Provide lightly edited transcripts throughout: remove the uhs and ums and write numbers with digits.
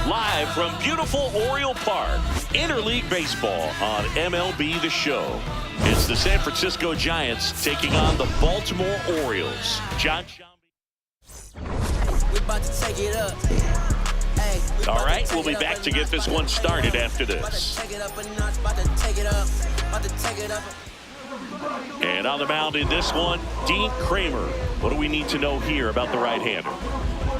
Live from beautiful Oriole Park, interleague baseball on MLB The Show. It's the San Francisco Giants taking on the Baltimore Orioles. John We're about to take it up. All right, we'll be back to get this one started after this. And on the mound in this one, Dean Kramer. What do we need to know here about the right-hander?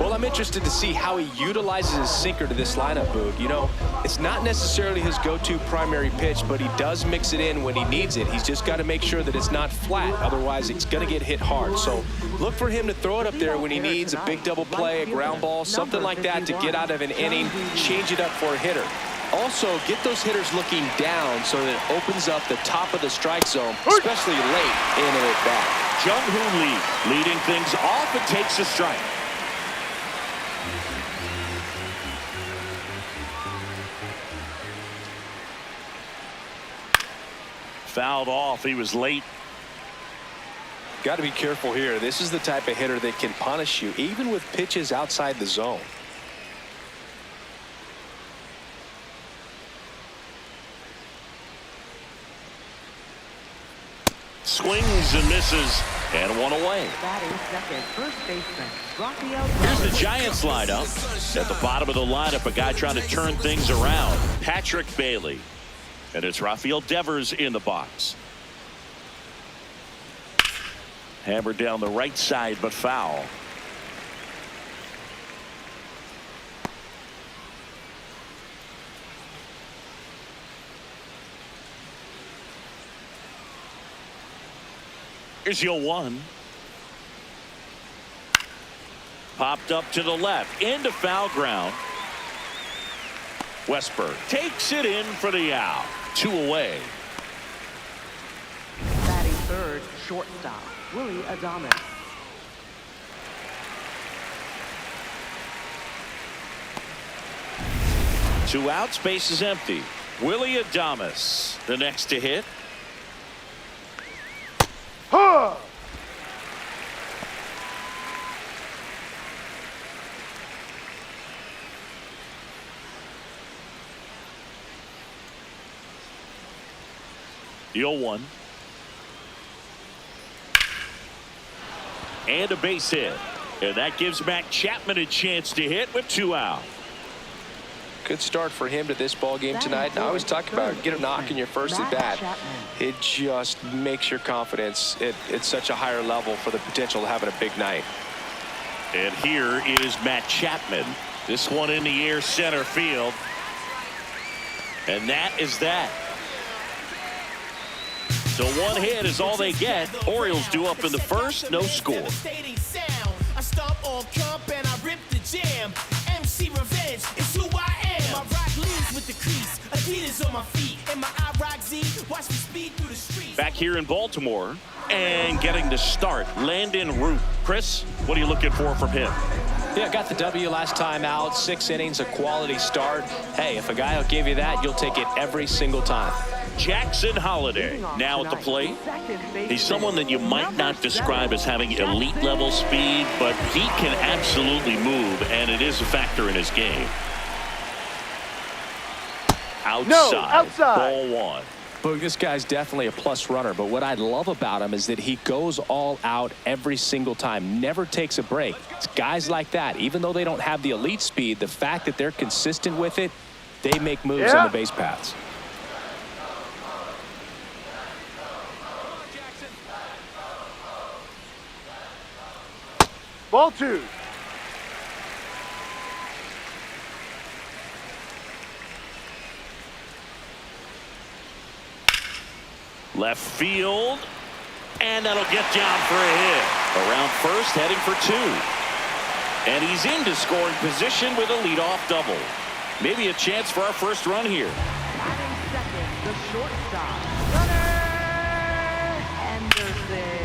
Well, I'm interested to see how he utilizes his sinker to this lineup, Boog. You know, it's not necessarily his go-to primary pitch, but he does mix it in when he needs it. He's just got to make sure that it's not flat. Otherwise, it's going to get hit hard. So look for him to throw it up there when he needs a big double play, a ground ball, something like that to get out of an inning, change it up for a hitter. Also, get those hitters looking down so that it opens up the top of the strike zone, especially late in an at-bat. Jung-Hoo Lee leading things off and takes a strike. Fouled off. He was late. Got to be careful here. This is the type of hitter that can punish you, even with pitches outside the zone. Swings and misses, and one away. Batting second, first baseman, Here's the Giants lineup. At the bottom of the lineup, a guy trying to turn things around, Patrick Bailey. And it's Rafael Devers in the box. Hammered down the right side, but foul. Here's 0-1. Popped up to the left, into foul ground. Westberg takes it in for the out. 2 away. batting third, shortstop, Willie Adames. Two outs, base is empty. Willie Adames, the next to hit. The 0-1. And a base hit. And that gives Matt Chapman a chance to hit with 2 out. Good start for him to this ball game tonight. And I always talk about get a knock in your first at bat. It just makes your confidence at such a higher level for the potential of having a big night. And here is Matt Chapman. This one in the air, center field. And that is that. So 1 hit is all they get. Orioles due up in the first, no score. I stomp on comp and I rip the jam. MC Revenge is who I am. My rock leads with the crease. Adidas on my feet. And my I rock Z. Watch me speed through the streets. Back here in Baltimore and getting the start, Landon Root. Chris, what are you looking for from him? Yeah, got the W last time out. 6 innings, a quality start. Hey, if a guy will give you that, you'll take it every single time. Jackson Holliday now at the plate. He's someone that you might not describe as having elite level speed, but he can absolutely move, and it is a factor in his game. Outside. Ball 1. Boog, this guy's definitely a plus runner, but what I love about him is that he goes all out every single time, never takes a break. It's guys like that, even though they don't have the elite speed, the fact that they're consistent with it, they make moves on the base paths. Ball 2. Left field, and that'll get down for a hit. Around first, heading for 2. And he's into scoring position with a leadoff double. Maybe a chance for our first run here. Batting second, the shortstop, Gunnar Henderson.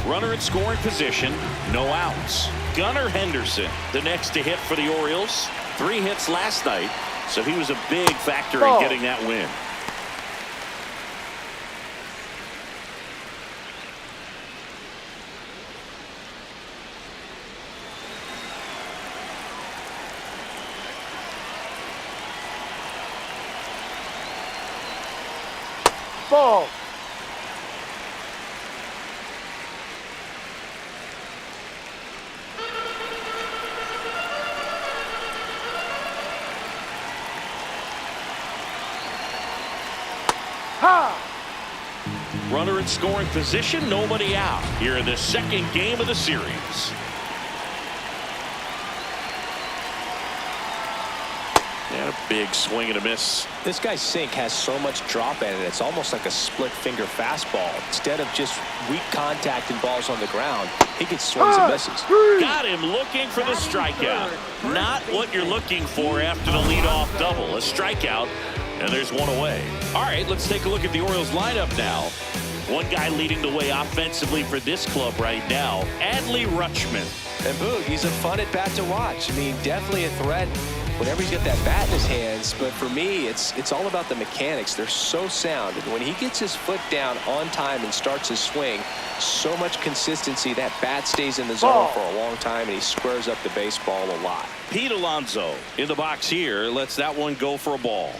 Runner in scoring position, no outs. Gunnar Henderson, the next to hit for the Orioles. 3 hits last night, so he was a big factor in getting that win. Ball. Runner in scoring position, nobody out here in the second game of the series. And a big swing and a miss. This guy's sink has so much drop in it. It's almost like a split finger fastball. Instead of just weak contact and balls on the ground, he gets swings and misses. Got him looking for the strikeout. Not what you're looking for after the leadoff double. A strikeout, and there's one away. All right, let's take a look at the Orioles lineup now. One guy leading the way offensively for this club right now, Adley Rutschman. And Boog, he's a fun at bat to watch. I mean, definitely a threat whenever he's got that bat in his hands. But for me, it's all about the mechanics. They're so sound. And when he gets his foot down on time and starts his swing, so much consistency. That bat stays in the zone for a long time, and he squares up the baseball a lot. Pete Alonso in the box here lets that one go for a ball.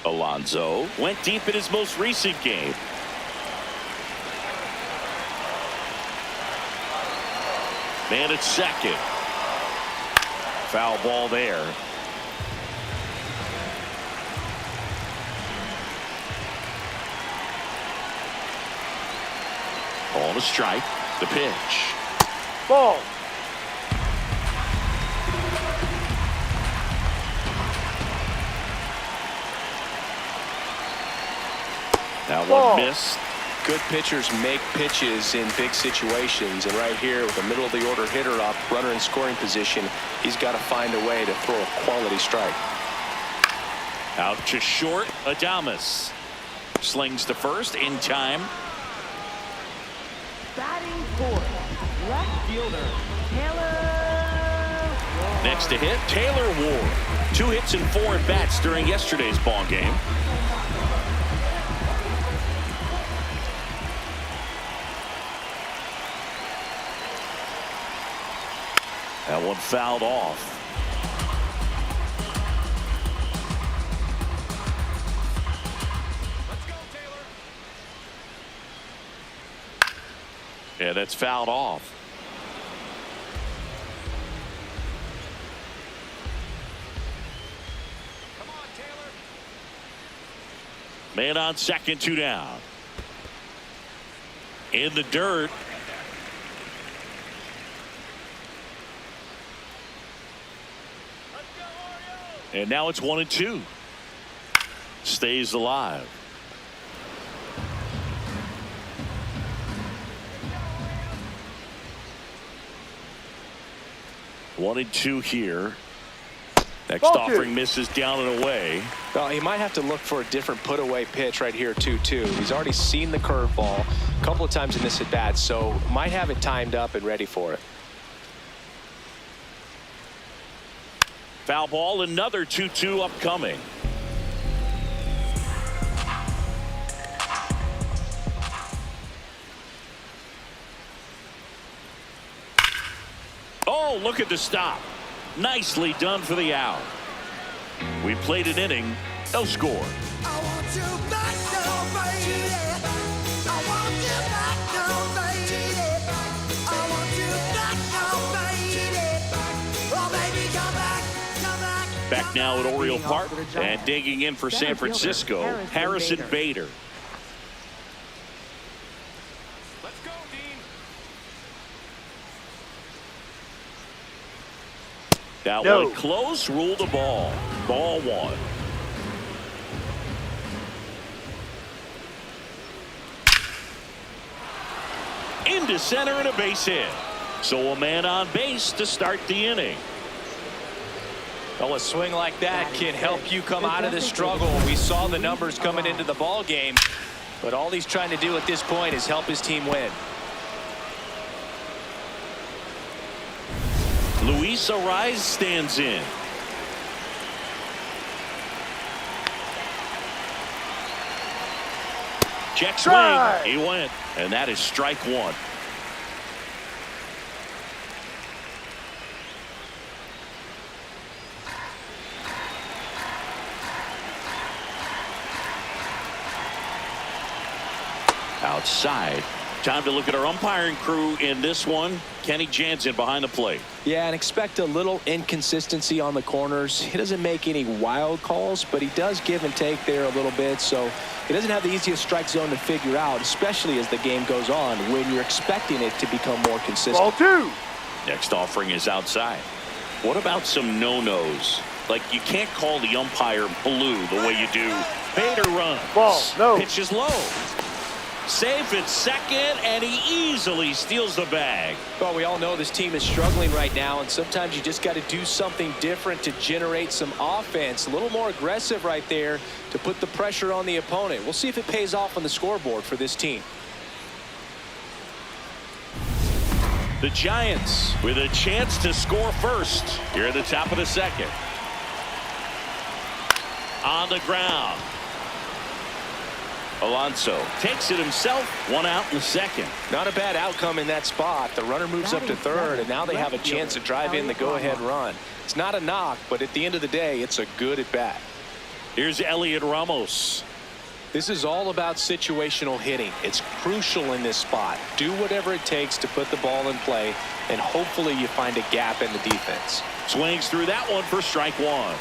Alonso went deep in his most recent game. Man at second. Foul ball there. On a strike. The pitch. Ball. Now one missed. Good pitchers make pitches in big situations, and right here with a middle of the order hitter up, runner in scoring position, he's got to find a way to throw a quality strike. Out to short. Adames slings to first in time. Batting fourth, left fielder, Taylor Ward. Next to hit, Taylor Ward. 2 hits and 4 at bats during yesterday's ball game. That one fouled off. Let's go, Taylor. Yeah, that's fouled off. Come on, Taylor. Man on second, 2 down. In the dirt. And now it's 1-2. Stays alive. One and two here. Next offering misses down and away. Well, he might have to look for a different put away pitch right here 2-2. He's already seen the curveball a couple of times in this at bat, so might have it timed up and ready for it. Foul ball, another 2-2 upcoming. Oh, look at the stop. Nicely done for the out. We played an inning, no score. I want you back now, baby. I want you back now, baby. I want you back now, baby. Oh, baby, come back, come back. Back now at Oriole Park and digging in for San Francisco, Harrison Bader. Let's go, Dean. That one close, ruled a ball. Ball one. Into center and a base hit. So a man on base to start the inning. Well, a swing like that can help you come out of the struggle. We saw the numbers coming into the ball game, but all he's trying to do at this point is help his team win. Luis Ariz stands in. Check swing. Strike. He went, and that is strike one. Outside. Time to look at our umpiring crew in this one. Kenny Jansen behind the plate. Yeah, and expect a little inconsistency on the corners. He doesn't make any wild calls, but he does give and take there a little bit. So he doesn't have the easiest strike zone to figure out, especially as the game goes on when you're expecting it to become more consistent. Ball two. Next offering is outside. What about some no-nos? Like you can't call the umpire blue the way you do Bader runs. Ball, no. Pitch is low. Safe at second, and he easily steals the bag. Well, we all know this team is struggling right now, and sometimes you just got to do something different to generate some offense. A little more aggressive right there to put the pressure on the opponent. We'll see if it pays off on the scoreboard for this team. The Giants with a chance to score first here at the top of the second. On the ground. Alonso takes it himself. One out in the second. Not a bad outcome in that spot. The runner moves up to third, and now they have a chance to drive in the go-ahead run. It's not a knock, but at the end of the day, it's a good at bat. Here's Elliot Ramos. This is all about situational hitting. It's crucial in this spot. Do whatever it takes to put the ball in play, and hopefully you find a gap in the defense. Swings through that one for strike one.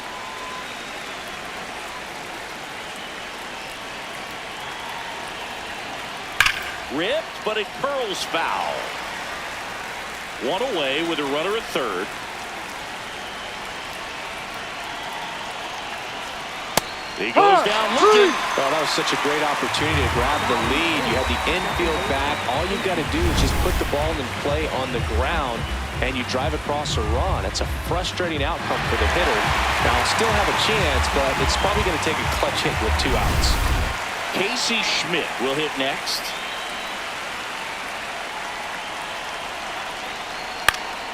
Ripped, but it curls foul. One away with a runner at third. He goes down looking. Well, that was such a great opportunity to grab the lead. You had the infield back. All you've got to do is just put the ball in play on the ground, and you drive across a run. It's a frustrating outcome for the hitter. Now, still have a chance, but it's probably going to take a clutch hit with 2 outs. Casey Schmidt will hit next.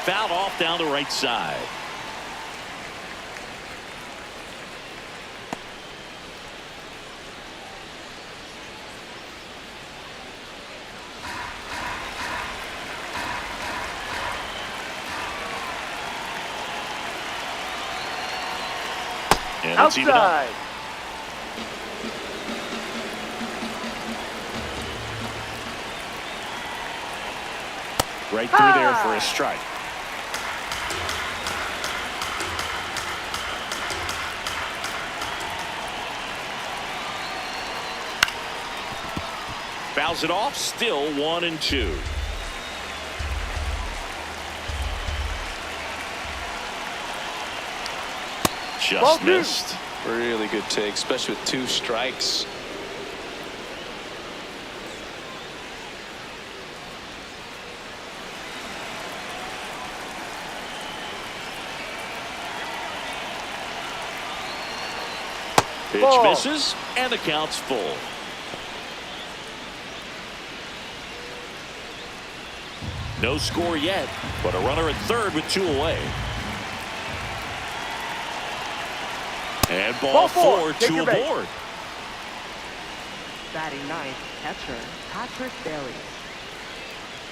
Fouled off down the right side. And it's even up. Outside. Right through there for a strike. Fouls it off, still 1-2. Just missed. Really good take, especially with 2 strikes. Pitch Ball. misses, and the count's full. No score yet, but a runner at third with 2 away. And ball 4, Take 2 your base. aboard. Batting ninth, catcher Patrick Bailey.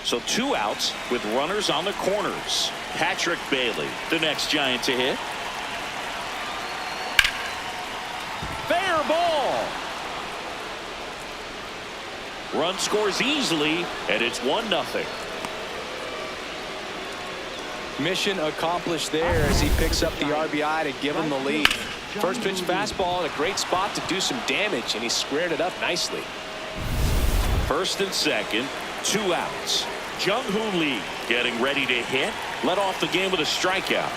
So 2 outs with runners on the corners. Patrick Bailey, the next Giant to hit. Fair ball. Run scores easily, and it's 1-0. Mission accomplished there as he picks up the RBI to give him the lead. First pitch fastball in a great spot to do some damage, and he squared it up nicely. First and second, 2 outs. Jung-Hoo Lee getting ready to hit. Led off the game with a strikeout.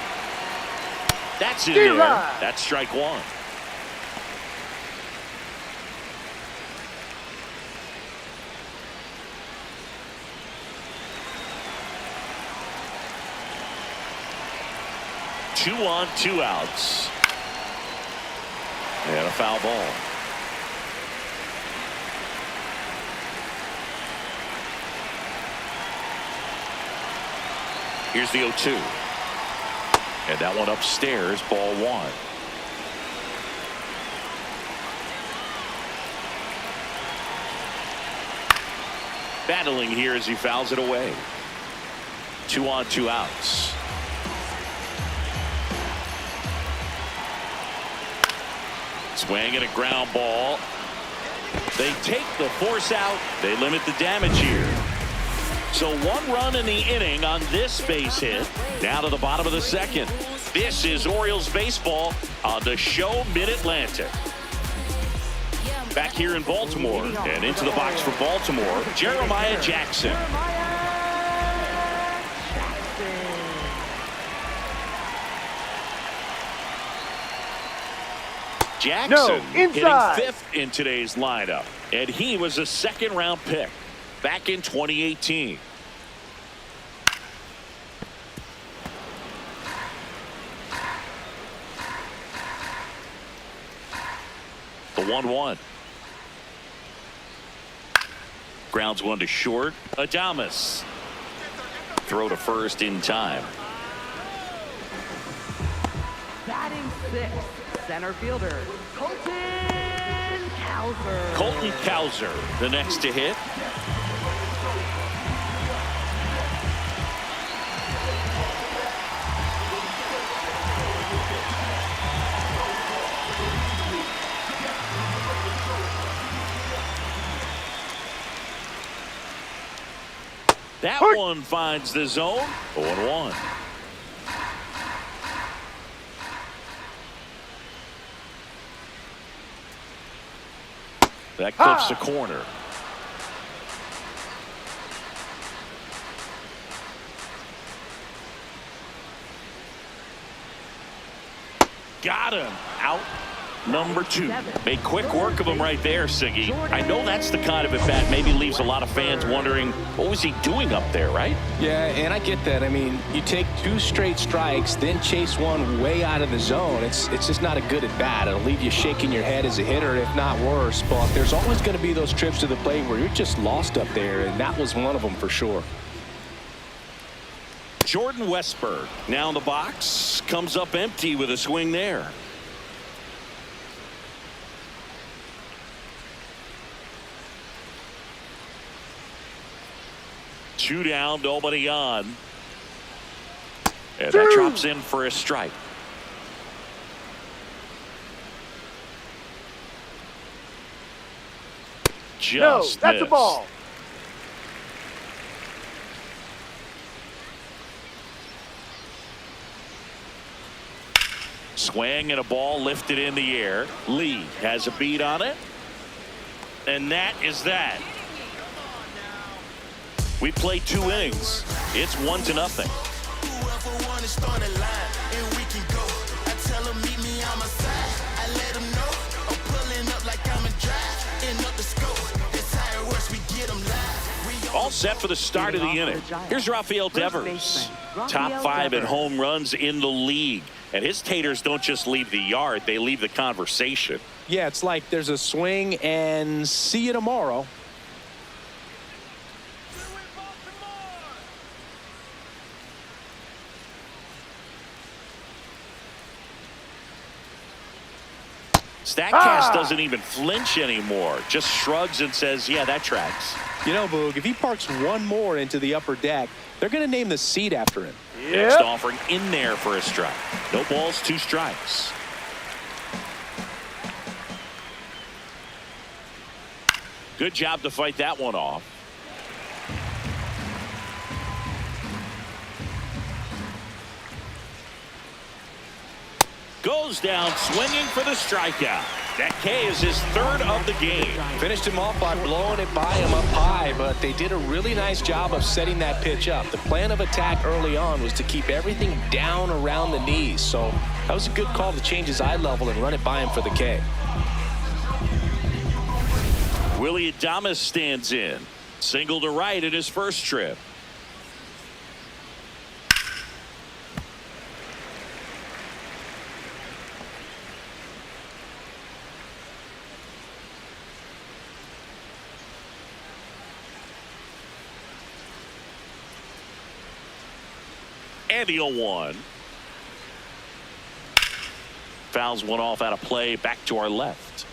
That's in there. That's strike 1. Two on, 2 outs. And a foul ball. Here's the 0-2. And that one upstairs, ball one. Battling here as he fouls it away. 2 on, 2 outs. Swing and a ground ball. They take the force out. They limit the damage here. So 1 run in the inning on this base hit. Now to the bottom of the second. This is Orioles baseball on the show Mid-Atlantic. Back here in Baltimore and into the box for Baltimore, Jeremiah Jackson. Jackson hitting 5th in today's lineup, and he was a 2nd-round pick back in 2018. The 1-1. Grounds one to short. Adames. Throw to first in time. Batting 6th, center fielder, Colton Cowser. Colton Cowser, the next to hit. That one finds the zone. 0-1. That clips the corner. Got him. Out. Number 2. Made quick work of him right there, Siggy. I know that's the kind of at bat maybe leaves a lot of fans wondering what was he doing up there, right? Yeah, and I get that. I mean, you take 2 straight strikes, then chase one way out of the zone. It's just not a good at bat. It'll leave you shaking your head as a hitter, if not worse. But there's always going to be those trips to the plate where you're just lost up there, and that was one of them for sure. Jordan Westberg now in the box, comes up empty with a swing there. Two down, nobody on. And that drops in for a strike. Just that's missed. a ball. Swing and a ball lifted in the air. Lee has a beat on it. And that is that. We played 2 innings. It's 1-0. All set for the start of the inning. Here's Rafael Devers. Top 5 in home runs in the league. And his taters don't just leave the yard, they leave the conversation. Yeah, it's like there's a swing and see you tomorrow. Statcast doesn't even flinch anymore. Just shrugs and says, yeah, that tracks. You know, Boog, if he parks one more into the upper deck, they're going to name the seat after him. Next offering in there for a strike. No balls, 2 strikes. Good job to fight that one off. Goes down swinging for the strikeout. That K is his 3rd of the game. Finished him off by blowing it by him up high, but they did a really nice job of setting that pitch up. The plan of attack early on was to keep everything down around the knees, so that was a good call to change his eye level and run it by him for the K. Willie Adames stands in. Single to right in his first trip. And the 0-1. Fouls one off out of play. Back to our left.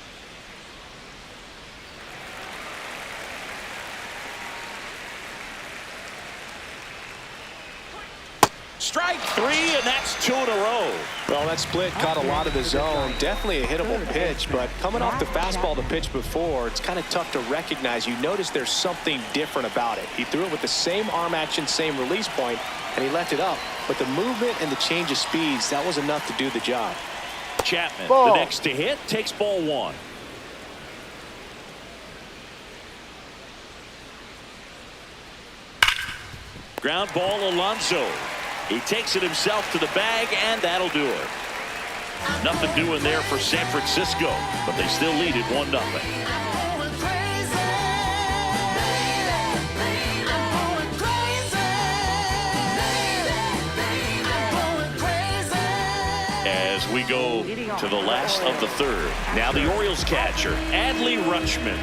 Strike three, and that's 2 in a row. Well, that split caught a lot of the zone. Definitely a hittable pitch, but coming off the fastball the pitch before, it's kind of tough to recognize. You notice there's something different about it. He threw it with the same arm action, same release point, and he left it up. But the movement and the change of speeds, that was enough to do the job. Chapman, Ball. the next to hit, takes ball 1. Ground ball, Alonso. He takes it himself to the bag, and that'll do it. Nothing doing there for San Francisco, but they still lead it 1-0. As we go to the last of the third. Now the Orioles catcher, Adley Rutschman.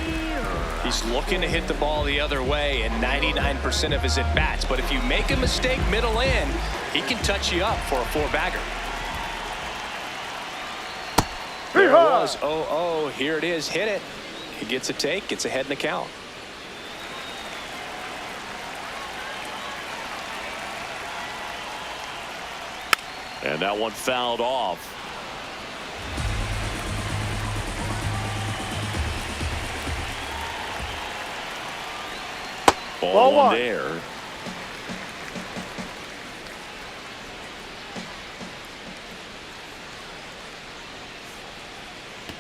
He's looking to hit the ball the other way in 99% of his at-bats. But if you make a mistake middle in, he can touch you up for a 4-bagger. There it was. 0-0. Here it is. Hit it. He gets a take. Gets ahead in the count. And that one fouled off. Ball one there.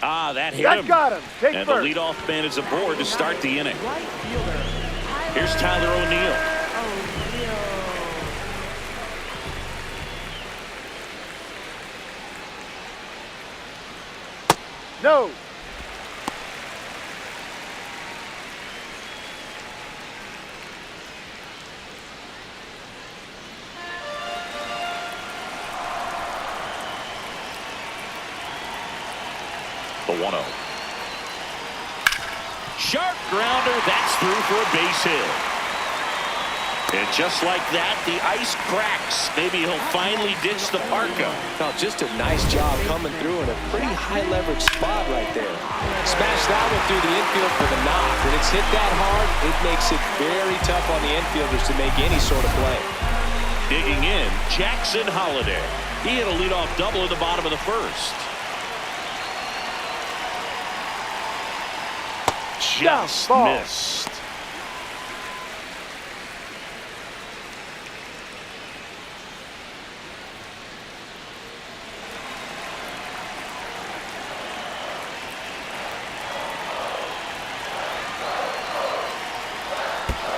Ah, that hit him. Got him. Take And first. the leadoff man is aboard to start the inning. Here's Tyler O'Neill. No. The 1-0. Sharp grounder. That's through for a base hit. And just like that, the ice cracks. Maybe he'll finally ditch the parka. No, just a nice job coming through in a pretty high leverage spot right there. Smash that one through the infield for the knock. When it's hit that hard, it makes it very tough on the infielders to make any sort of play. Digging in, Jackson Holliday. He hit a leadoff double in the bottom of the first. Just missed.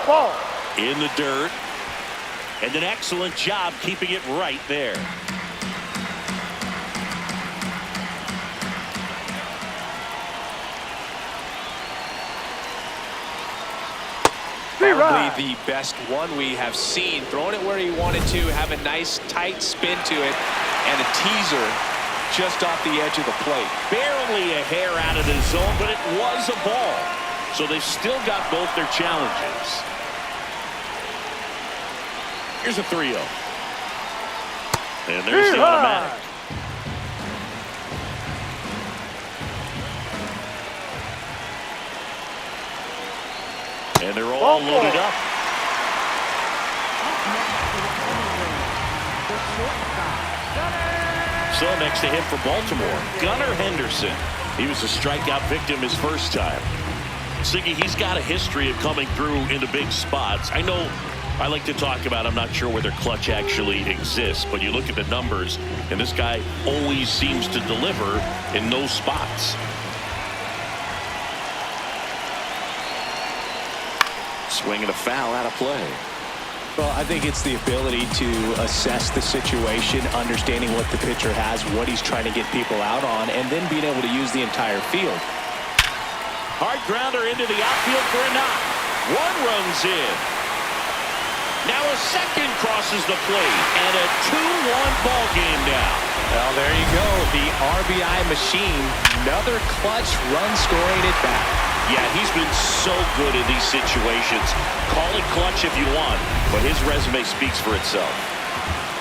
Ball. In the dirt. And an excellent job keeping it right there. Probably the best one we have seen. Throwing it where he wanted to, have a nice tight spin to it, and a teaser just off the edge of the plate. Barely a hair out of the zone, but it was a ball. So they've still got both their challenges. Here's a 3-0. And there's the automatic. And they're all loaded up. So next to him for Baltimore, Gunnar Henderson. He was a strikeout victim his first time. Siggy, he's got a history of coming through into big spots. I know I like to talk about, I'm not sure whether clutch actually exists, but you look at the numbers, and this guy always seems to deliver in those spots. Swinging a foul out of play. Well, I think it's the ability to assess the situation, understanding what the pitcher has, what he's trying to get people out on, and then being able to use the entire field. Hard grounder into the outfield for a knock. One runs in. Now a second crosses the plate, and a 2-1 ball game now. Well, there you go. The RBI machine. Another clutch run scoring at bat. Yeah, he's been so good in these situations. Call it clutch if you want, but his resume speaks for itself.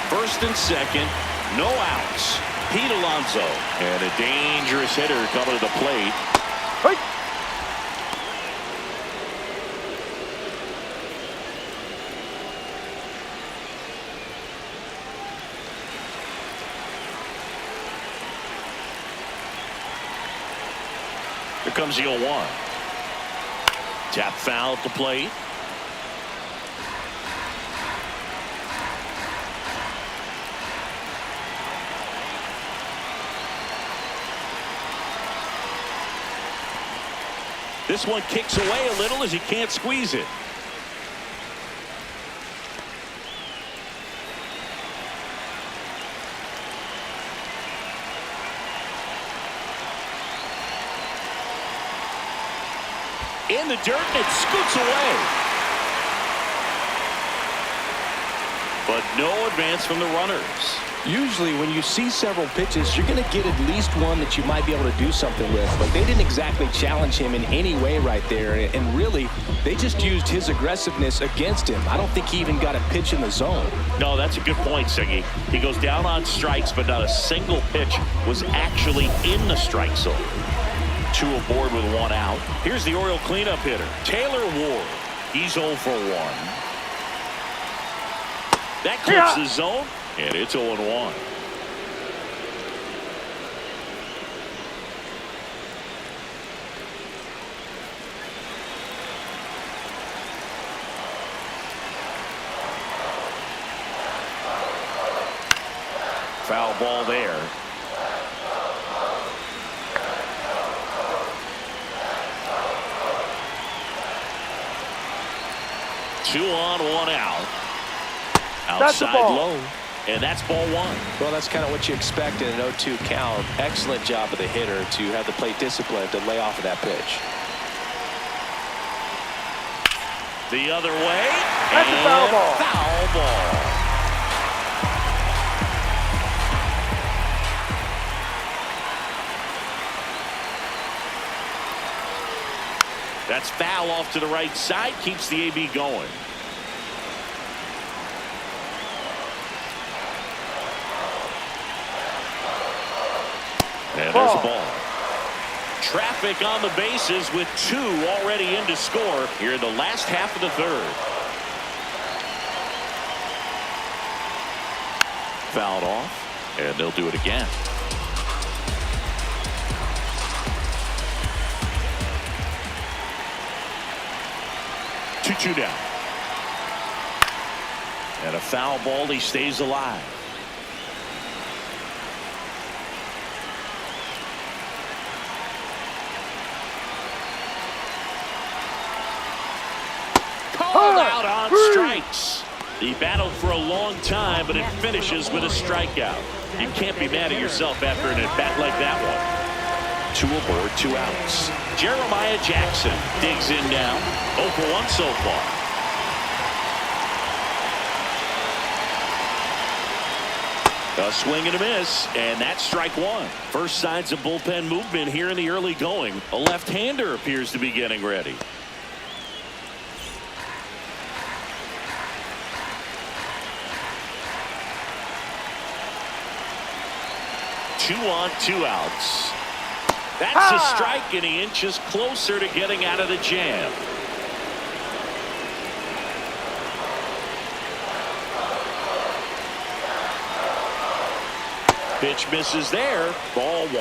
First and second, no outs. Pete Alonso. And a dangerous hitter coming to the plate. Hey. Here comes the 0-1. Tap foul at the plate. This one kicks away a little as he can't squeeze it. In the dirt, and it scoots away. But no advance from the runners. Usually when you see several pitches, you're going to get at least one that you might be able to do something with. But they didn't exactly challenge him in any way right there. And really, they just used his aggressiveness against him. I don't think he even got a pitch in the zone. No, that's a good point, Siggy. He goes down on strikes, but not a single pitch was actually in the strike zone. 2 aboard with 1 out. Here's the Oriole cleanup hitter, Taylor Ward. He's 0 for 1. That clips the zone, and it's 0-1. Foul ball there. Two on, 1 out. Outside low. And that's ball 1. Well, that's kind of what you expect in an 0-2 count. Excellent job of the hitter to have the plate discipline to lay off of that pitch. The other way. That's a foul ball. Foul ball. That's foul off to the right side. Keeps the AB going. And there's the ball. Traffic on the bases with 2 already in to score here in the last half of the 3rd. Fouled off, and they'll do it again. Two down. And a foul ball. He stays alive. Called out on strikes. He battled for a long time, but it finishes with a strikeout. You can't be mad at yourself after an at-bat like that one. 2 aboard, 2 outs. Jeremiah Jackson digs in now. 0 for 1 so far. A swing and a miss, and that's strike 1. First signs of bullpen movement here in the early going. A left-hander appears to be getting ready. Two on, 2 outs. That's a strike, and he inches closer to getting out of the jam. Pitch misses there. Ball 1.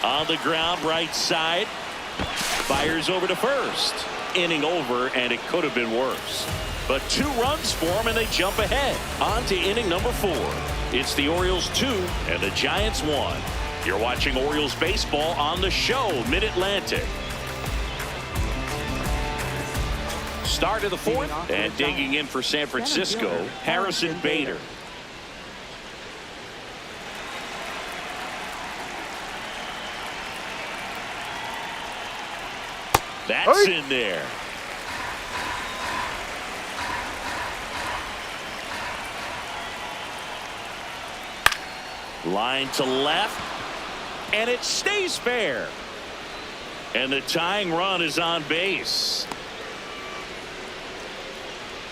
On the ground, right side. Fires over to first. Inning over, and it could have been worse. But 2 runs for him, and they jump ahead. On to inning number 4. It's the Orioles 2 and the Giants 1. You're watching Orioles baseball on the show, Mid-Atlantic. Start of the 4th, and digging in for San Francisco, Harrison Bader. That's in there. Line to left, and it stays fair. And the tying run is on base.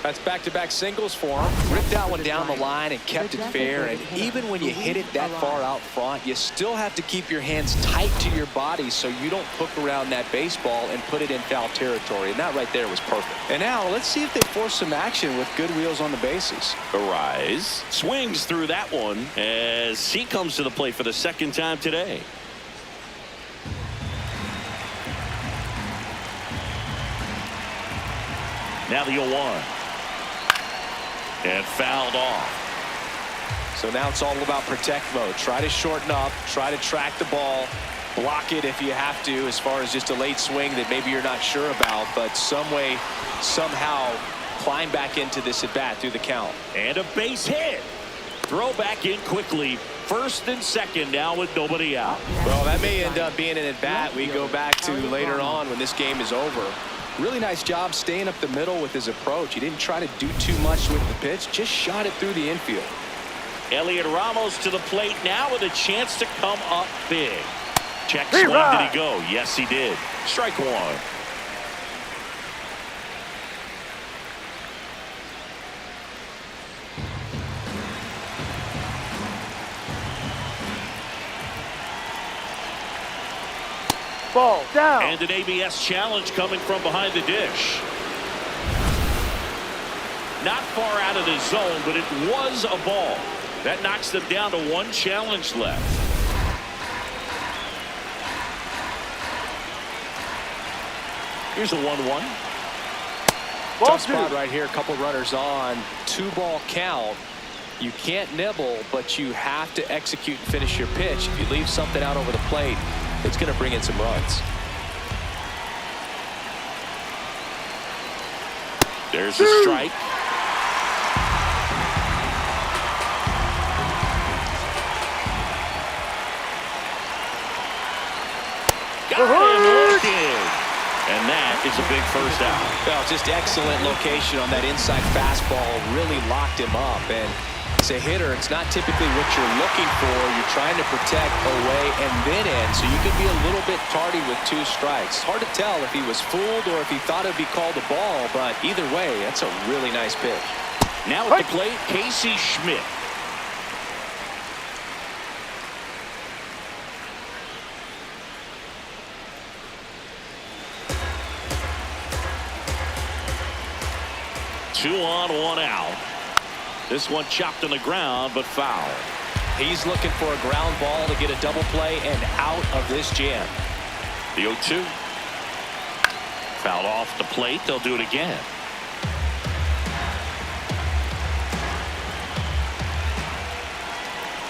That's back-to-back singles for him. Ripped that one down the line and kept it fair. And even when you hit it that far out front, you still have to keep your hands tight to your body so you don't hook around that baseball and put it in foul territory. And that right there was perfect. And now let's see if they force some action with good wheels on the bases. Arise swings through that one as he comes to the plate for the second time today. Now the 0-1. And fouled off. So now it's all about protect mode. Try to shorten up, try to track the ball, block it if you have to, as far as just a late swing that maybe you're not sure about, but some way, somehow climb back into this at bat through the count. And a base hit. Throw back in quickly. First and second now with nobody out. Well, that may end up being an at bat we go back to later on when this game is over. Really nice job staying up the middle with his approach. He didn't try to do too much with the pitch, just shot it through the infield. Elliot Ramos to the plate now with a chance to come up big. Check swing. Did he go? Yes, he did. Strike one. Ball down. And an ABS challenge coming from behind the dish. Not far out of the zone, but it was a ball. That knocks them down to one challenge left. Here's a 1-1. Tough spot right here. A couple runners on. 2-ball count. You can't nibble, but you have to execute and finish your pitch. If you leave something out over the plate, it's going to bring in some runs. There's a strike. Got him. And that is a big first out. Well, just excellent location on that inside fastball. Really locked him up. And as a hitter, it's not typically what you're looking for. You're trying to protect away and then in, so you could be a little bit tardy with 2 strikes. Hard to tell if he was fooled or if he thought it'd be called a ball, but either way, that's a really nice pitch. Now at the plate, Casey Schmidt. Two on, 1 out. This one chopped on the ground, but foul. He's looking for a ground ball to get a double play and out of this jam. The 0-2. Fouled off the plate. They'll do it again.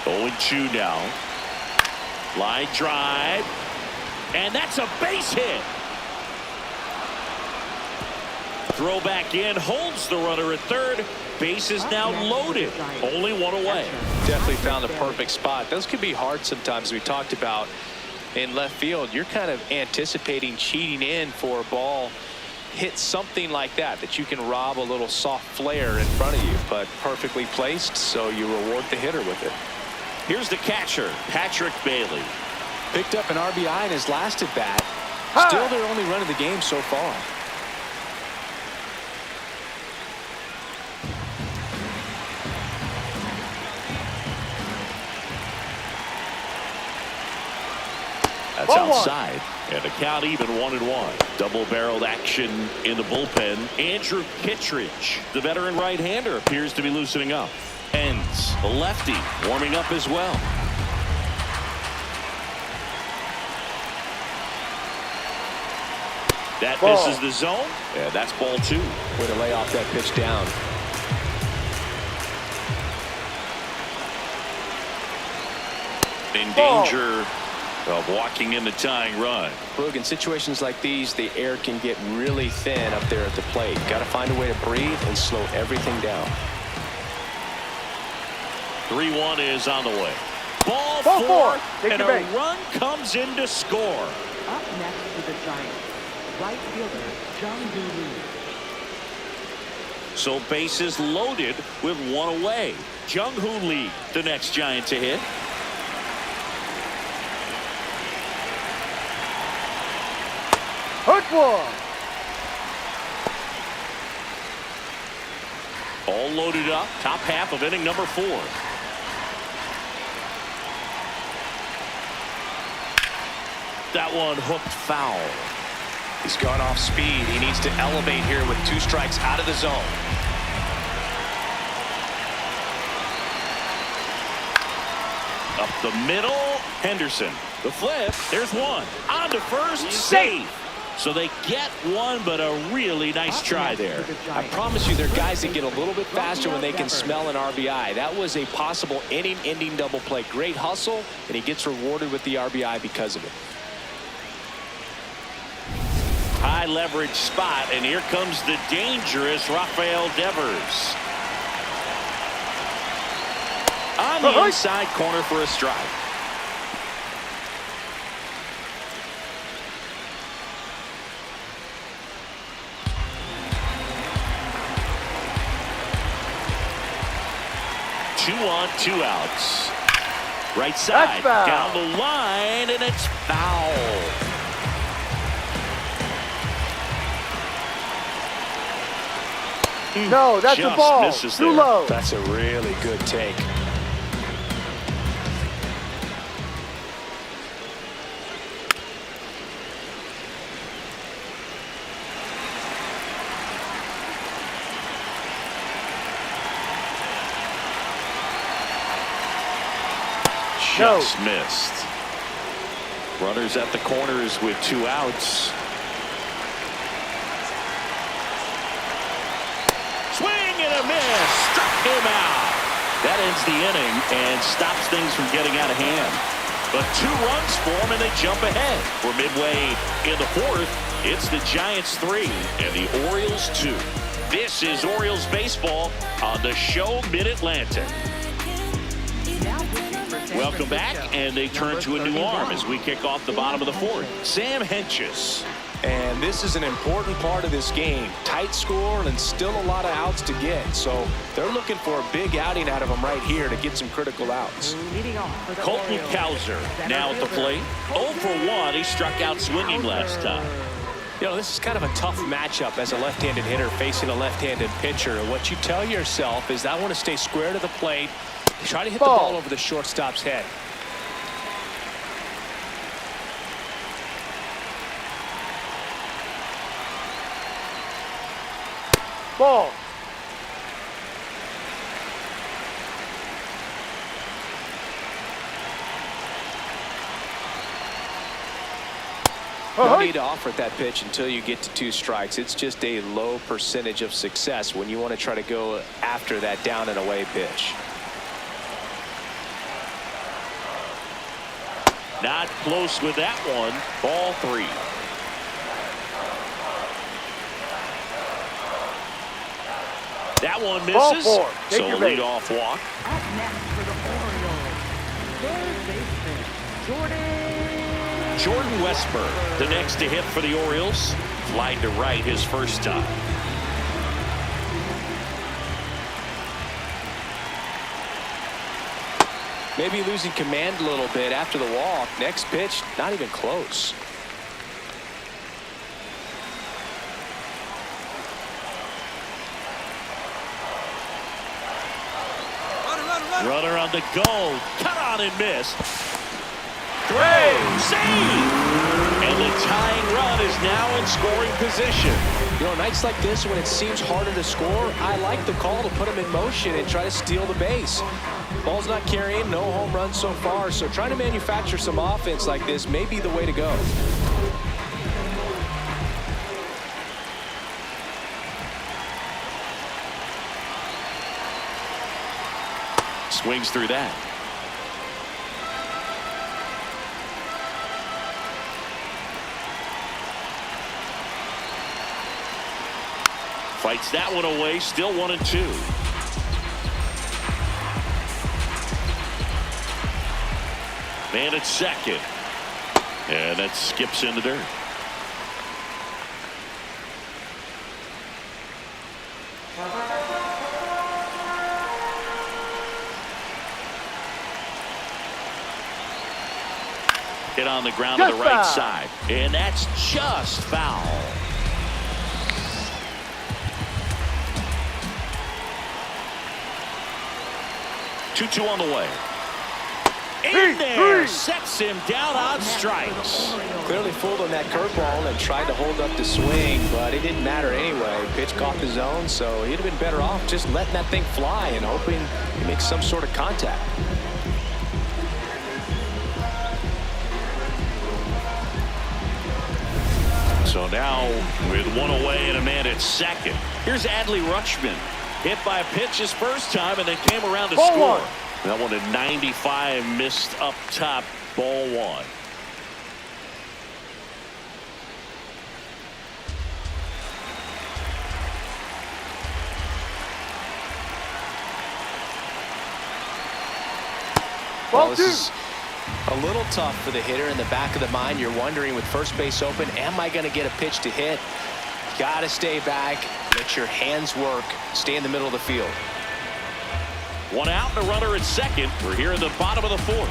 Oh, 2 now. Line drive. And that's a base hit. Throw back in, holds the runner at third. Base is now loaded. Only 1 away. Definitely found the perfect spot. Those can be hard sometimes. We talked about in left field. You're kind of anticipating cheating in for a ball. Hit something like that you can rob a little soft flare in front of you, but perfectly placed, so you reward the hitter with it. Here's the catcher, Patrick Bailey. Picked up an RBI in his last at bat. Still their only run of the game so far. That's outside. And the count even 1-1. Double-barreled action in the bullpen. Andrew Kittredge, the veteran right-hander, appears to be loosening up. Ends, the lefty, warming up as well. That misses the zone. And that's ball 2. Way to lay off that pitch down. In danger of walking in the tying run. Look, in situations like these, the air can get really thin up there at the plate. Got to find a way to breathe and slow everything down. 3-1 is on the way. Ball 4, and a run comes in to score. Up next to the Giants, right fielder Jung-Hoo Lee. So bases loaded with 1 away. Jung-Hoo Lee, the next Giant to hit. Hook one. All loaded up, top half of inning number 4. That one hooked foul. He's gone off speed. He needs to elevate here with 2 strikes out of the zone. Up the middle, Henderson. The flip, there's one. On to first, safe. So they get one, but a really nice try there. I promise you, they're guys that get a little bit faster when they can smell an RBI. That was a possible inning-ending double play. Great hustle, and he gets rewarded with the RBI because of it. High leverage spot, and here comes the dangerous Rafael Devers. On the inside corner for a strike. Two on, 2 outs. Right side, down the line, and it's foul. No, that's a ball. Too low. That's a really good take. Just missed. Runners at the corners with 2 outs. Swing and a miss. Struck him out. That ends the inning and stops things from getting out of hand. But 2 runs for them and they jump ahead. We're midway in the 4th. It's the Giants 3 and the Orioles 2. This is Orioles baseball on the show Mid-Atlantic. Welcome back, and they turn to a new arm as we kick off the bottom of the 4th. Sam Hentges. And this is an important part of this game. Tight score and still a lot of outs to get. So they're looking for a big outing out of them right here to get some critical outs. Colton Cowser now at the plate. 0 for 1. He struck out swinging last time. You know, this is kind of a tough matchup as a left-handed hitter facing a left-handed pitcher. And what you tell yourself is I want to stay square to the plate. Try to hit the ball over the shortstop's head. Ball. No need to offer at that pitch until you get to 2 strikes. It's just a low percentage of success when you want to try to go after that down and away pitch. Not close with that one. Ball 3. That one misses. Ball 4. So a leadoff walk. Up next for the Orioles, third baseman, Jordan Westburg, the next to hit for the Orioles. Flied to right his first time. Maybe losing command a little bit after the walk. Next pitch, not even close. Runner on the go. Cut on and missed. Throw. Save. And the tying run is now in scoring position. You know, nights like this when it seems harder to score, I like the call to put him in motion and try to steal the base. Ball's not carrying, no home runs so far, so trying to manufacture some offense like this may be the way to go. Swings through that. Fights that one away, still 1 and 2. Man at second. And that skips in the dirt. Hit on the ground to the right side. And that's just foul. 2-2 on the way. In there, sets him down on strikes. Clearly fooled on that curveball and tried to hold up the swing, but it didn't matter anyway. Pitch caught the zone, so he'd have been better off just letting that thing fly and hoping he makes some sort of contact. So now with one away and a man at second. Here's Adley Rutschman. Hit by a pitch his first time and then came around to score. That one at 95, missed up top, ball one. Well, this is a little tough for the hitter. In the back of the mind, you're wondering with first base open, am I going to get a pitch to hit? Got to stay back, let your hands work, stay in the middle of the field. One out and a runner at second. We're here in the bottom of the fourth.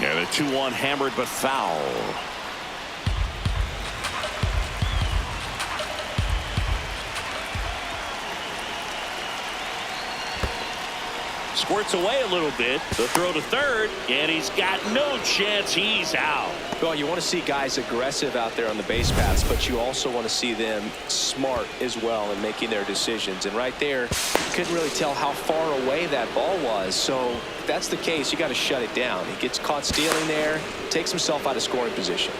Yeah, the 2-1 hammered but foul. Squirts away a little bit. The throw to third, and he's got no chance. He's out. Well, you want to see guys aggressive out there on the base paths, but you also want to see them smart as well in making their decisions. And right there, you couldn't really tell how far away that ball was. So if that's the case, you got to shut it down. He gets caught stealing there, takes himself out of scoring position.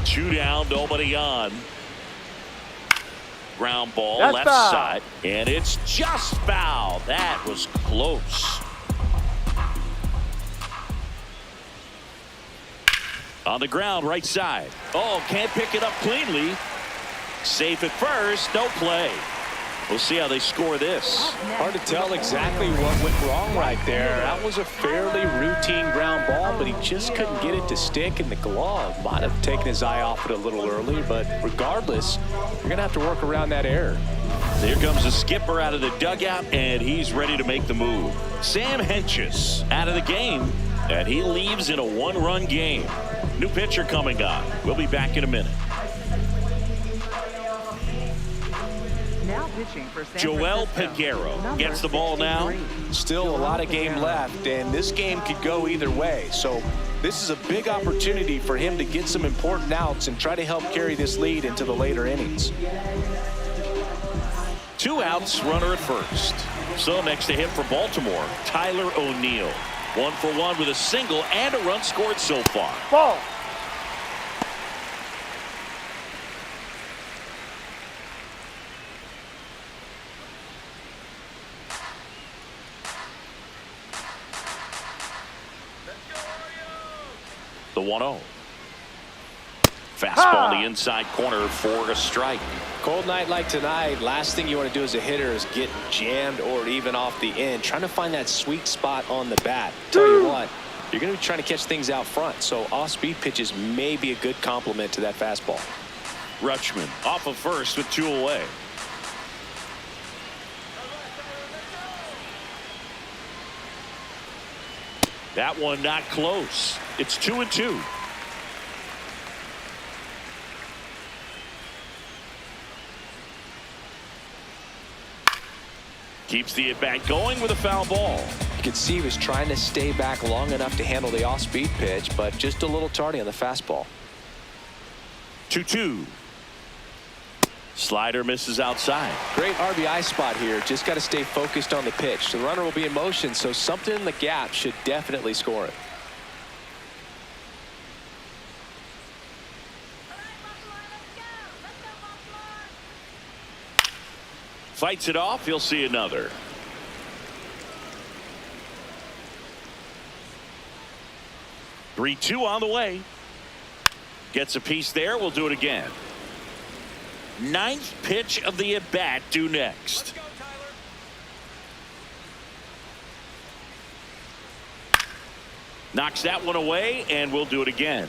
Two down, nobody on. Ground ball, That's left foul. side, and it's just foul. That was close. On the ground, right side. Oh, can't pick it up cleanly. Safe at first, no play. We'll see how they score this. Hard to tell exactly what went wrong right there. That was a fairly routine ground ball, but he just couldn't get it to stick in the glove. Might have taken his eye off it a little early, but regardless, you're going to have to work around that error. Here comes the skipper out of the dugout, and he's ready to make the move. Sam Hentges out of the game, and he leaves in a one-run game. New pitcher coming on. We'll be back in a minute. Now pitching for San Joel Francisco, Peguero number gets the ball now. 63. Still a lot of game left, and this game could go either way. So this is a big opportunity for him to get some important outs and try to help carry this lead into the later innings. 2 outs, runner at first. So next to him for Baltimore, Tyler O'Neill. 1 for 1 with a single and a run scored so far. Ball. The 1-0. Fastball in the inside corner for a strike. Cold night like tonight, last thing you want to do as a hitter is get jammed or even off the end. Trying to find that sweet spot on the bat. Tell you what, you're going to be trying to catch things out front, so off-speed pitches may be a good complement to that fastball. Rutschman off of first with 2 away. That one not close. It's 2-2. Keeps the at-bat going with a foul ball. You could see he was trying to stay back long enough to handle the off-speed pitch, but just a little tardy on the fastball. 2-2. Slider misses outside. Great RBI spot here. Just got to stay focused on the pitch. The runner will be in motion, so something in the gap should definitely score it. Fights it off. He'll see another. Three-two on the way. Gets a piece there. We'll do it again. 9th pitch of the at-bat due next. Knocks that one away, and we'll do it again.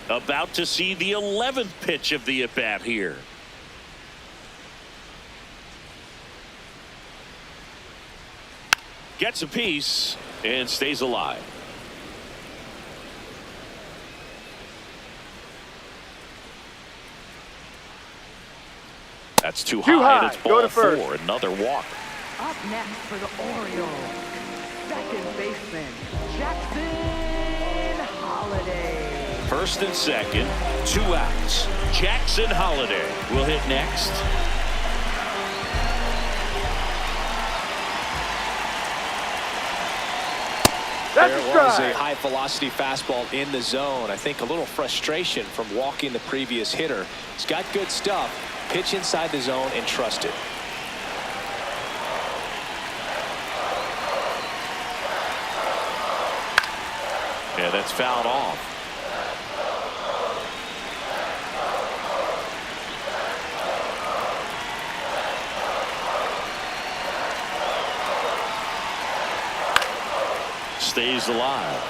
About to see the 11th pitch of the at-bat here. gets a piece and stays alive. That's too high, and it's Go ball to first. 4. Another walk. Up next for the Orioles, second baseman, Jackson Holiday. First and second, 2 outs. Jackson Holiday will hit next. That's There a was strike. a high-velocity fastball in the zone. I think a little frustration from walking the previous hitter. He's got good stuff. Pitch inside the zone and trust it. Yeah, that's fouled off. Stays alive.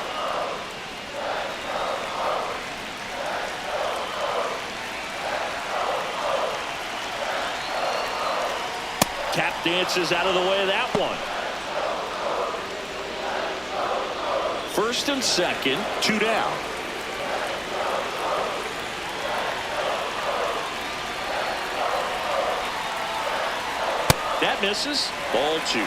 Tap dances out of the way of that one. First and second, 2 down. That misses. Ball 2.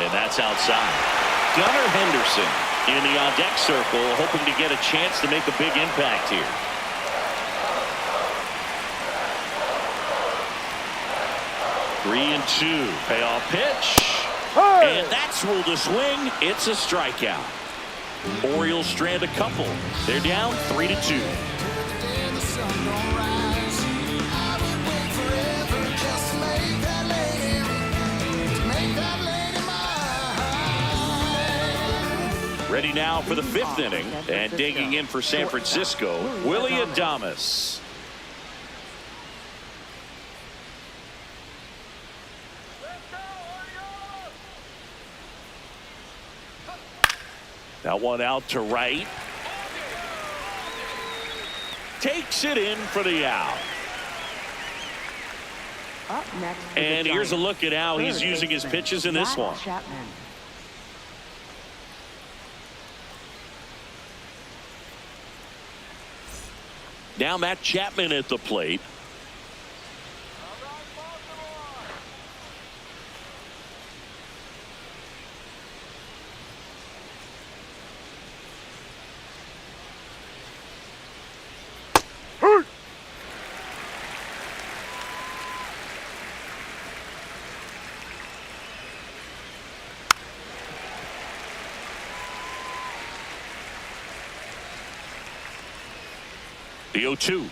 And that's outside. Gunnar Henderson in the on-deck circle, hoping to get a chance to make a big impact here. Three and 2. Payoff pitch. Hey! And that's ruled a swing. It's a strikeout. Orioles strand a couple. They're down 3-2. Ready now for the 5th inning, and digging in for San Francisco, Willie Adames. That one out to right. Takes it in for the out. Up next for the And here's a Giants, look at how he's third using his baseman, pitches in this Matt one. Chapman. Now Matt Chapman at the plate. The 0-2.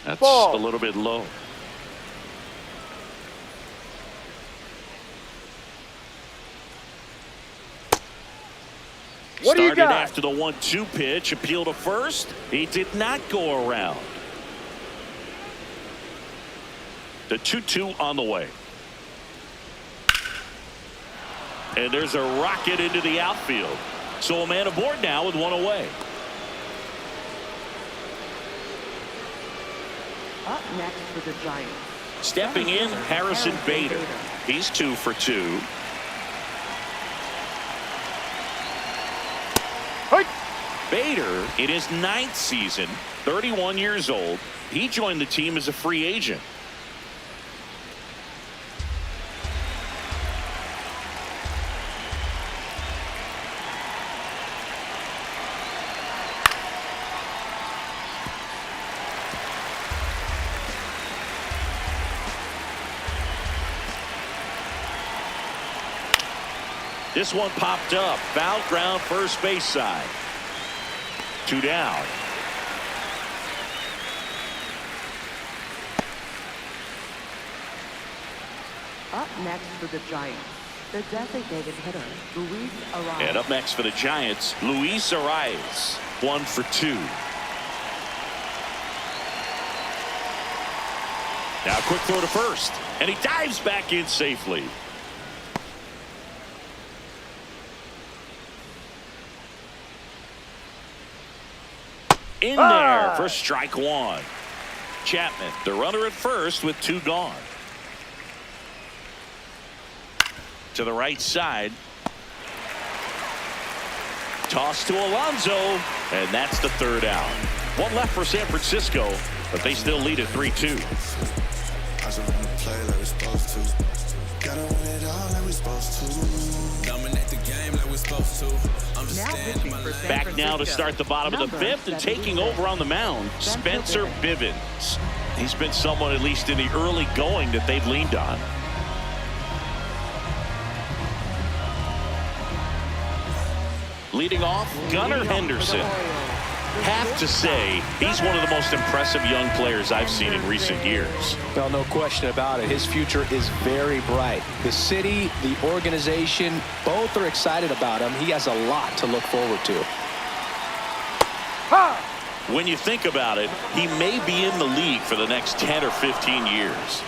That's Ball. a little bit low. What do you Started got? after the 1-2 pitch, appeal to first. He did not go around. The 2-2 on the way. And there's a rocket into the outfield. So a man aboard now with 1 away. Up next for the Giants. Stepping in, Harrison Bader. He's 2 for 2. Hey! Bader, in his 9th season, 31 years old, he joined the team as a free agent. This one popped up. Foul ground, first base side. 2 down. Up next for the Giants, the designated hitter, Luis Arraez. And up next for the Giants, Luis Arraez. 1 for 2. Now quick throw to first. And he dives back in safely. in there for strike one. Chapman, the runner at first with 2 gone. To the right side. Toss to Alonso, and that's the 3rd out. 1 left for San Francisco, but they still lead at 3-2. Back now to start the bottom of the 5th, and taking over on the mound, Spencer Bivens. He's been someone, at least in the early going, that they've leaned on. Leading off, Gunnar Henderson. Have to say, he's one of the most impressive young players I've seen in recent years. Well, no question about it. His future is very bright. The city, the organization, both are excited about him. He has a lot to look forward to. When you think about it, he may be in the league for the next 10 or 15 years.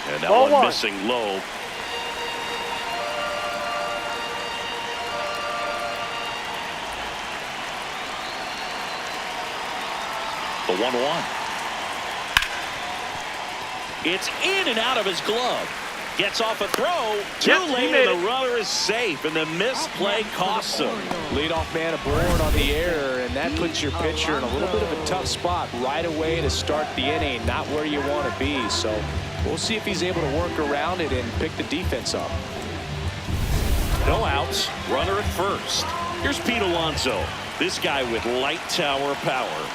And that one missing low. The 1-1. It's in and out of his glove. Gets off a throw. Too late, and the runner is safe, and the misplay costs him. Leadoff man aboard on the error, and that puts your pitcher in a little bit of a tough spot right away to start the inning. Not where you want to be. So we'll see if he's able to work around it and pick the defense up. No outs. Runner at first. Here's Pete Alonso. This guy with light tower power.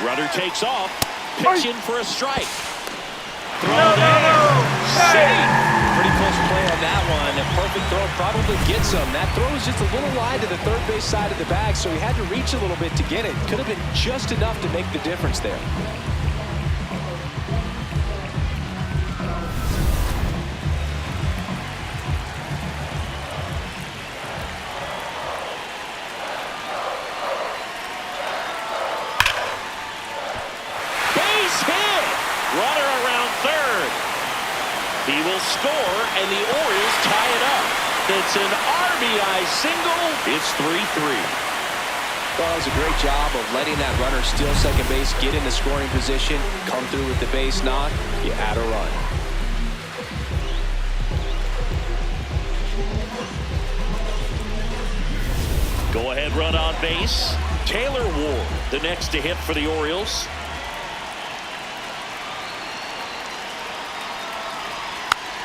Runner takes off. Pitch in for a strike. Throw there. Safe. Pretty close play on that one. A perfect throw probably gets him. That throw is just a little wide to the third base side of the bag, so he had to reach a little bit to get it. Could have been just enough to make the difference there. Runner around third. He will score, and the Orioles tie it up. It's an RBI single. It's 3-3. Well, it was a great job of letting that runner steal second base, get into scoring position, come through with the base knock. You add a run. Go-ahead run on base. Taylor Ward, the next to hit for the Orioles.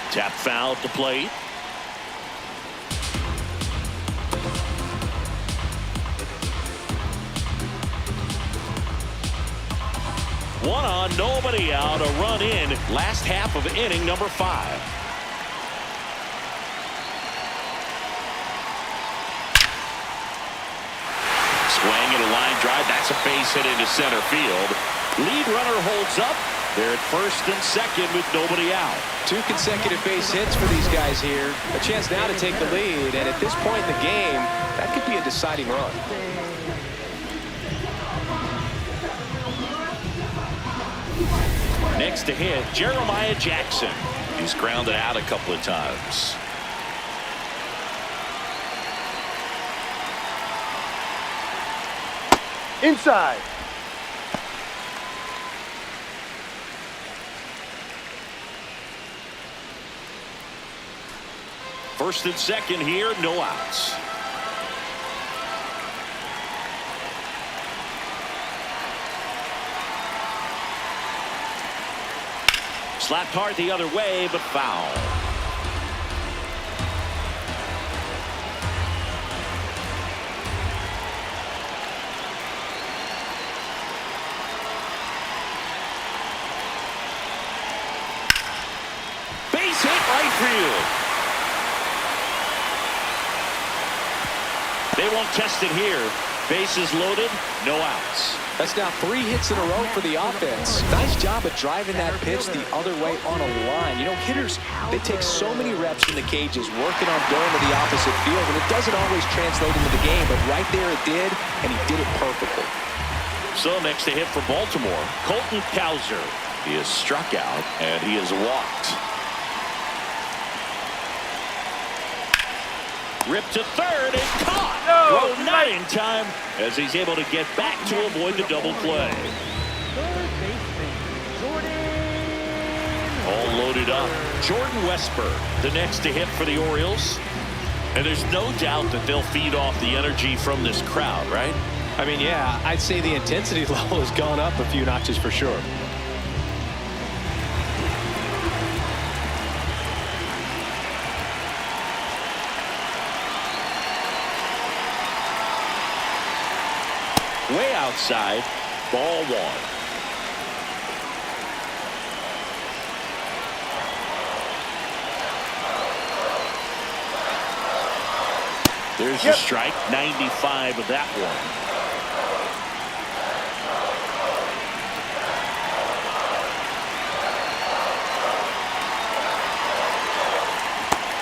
Tap foul at the plate. One on, nobody out, a run in. Last half of inning number 5. Swing and a line drive. That's a base hit into center field. Lead runner holds up. They're at first and second with nobody out. 2 consecutive base hits for these guys here. A chance now to take the lead, and at this point in the game, that could be a deciding run. Next to hit, Jeremiah Jackson. He's grounded out a couple of times. Inside. First and second here, no outs. Slapped hard the other way, but foul. Base hit right field. They won't test it here. Bases loaded, no outs. That's now 3 hits in a row for the offense. Nice job of driving that pitch the other way on a line. You know, hitters, they take so many reps in the cages, working on going to the opposite field, and it doesn't always translate into the game, but right there it did, and he did it perfectly. So next to hit for Baltimore, Colton Cowser. He is struck out, and he is walked. Ripped to third and caught. No, Throw not in time as he's able to get back to avoid the double play. Third baseman, Jordan. All loaded up. Jordan Westburg, the next to hit for the Orioles. And there's no doubt that they'll feed off the energy from this crowd, right? I mean, yeah, I'd say the intensity level has gone up a few notches for sure. Way outside, ball one. There's the strike, 95 of that one.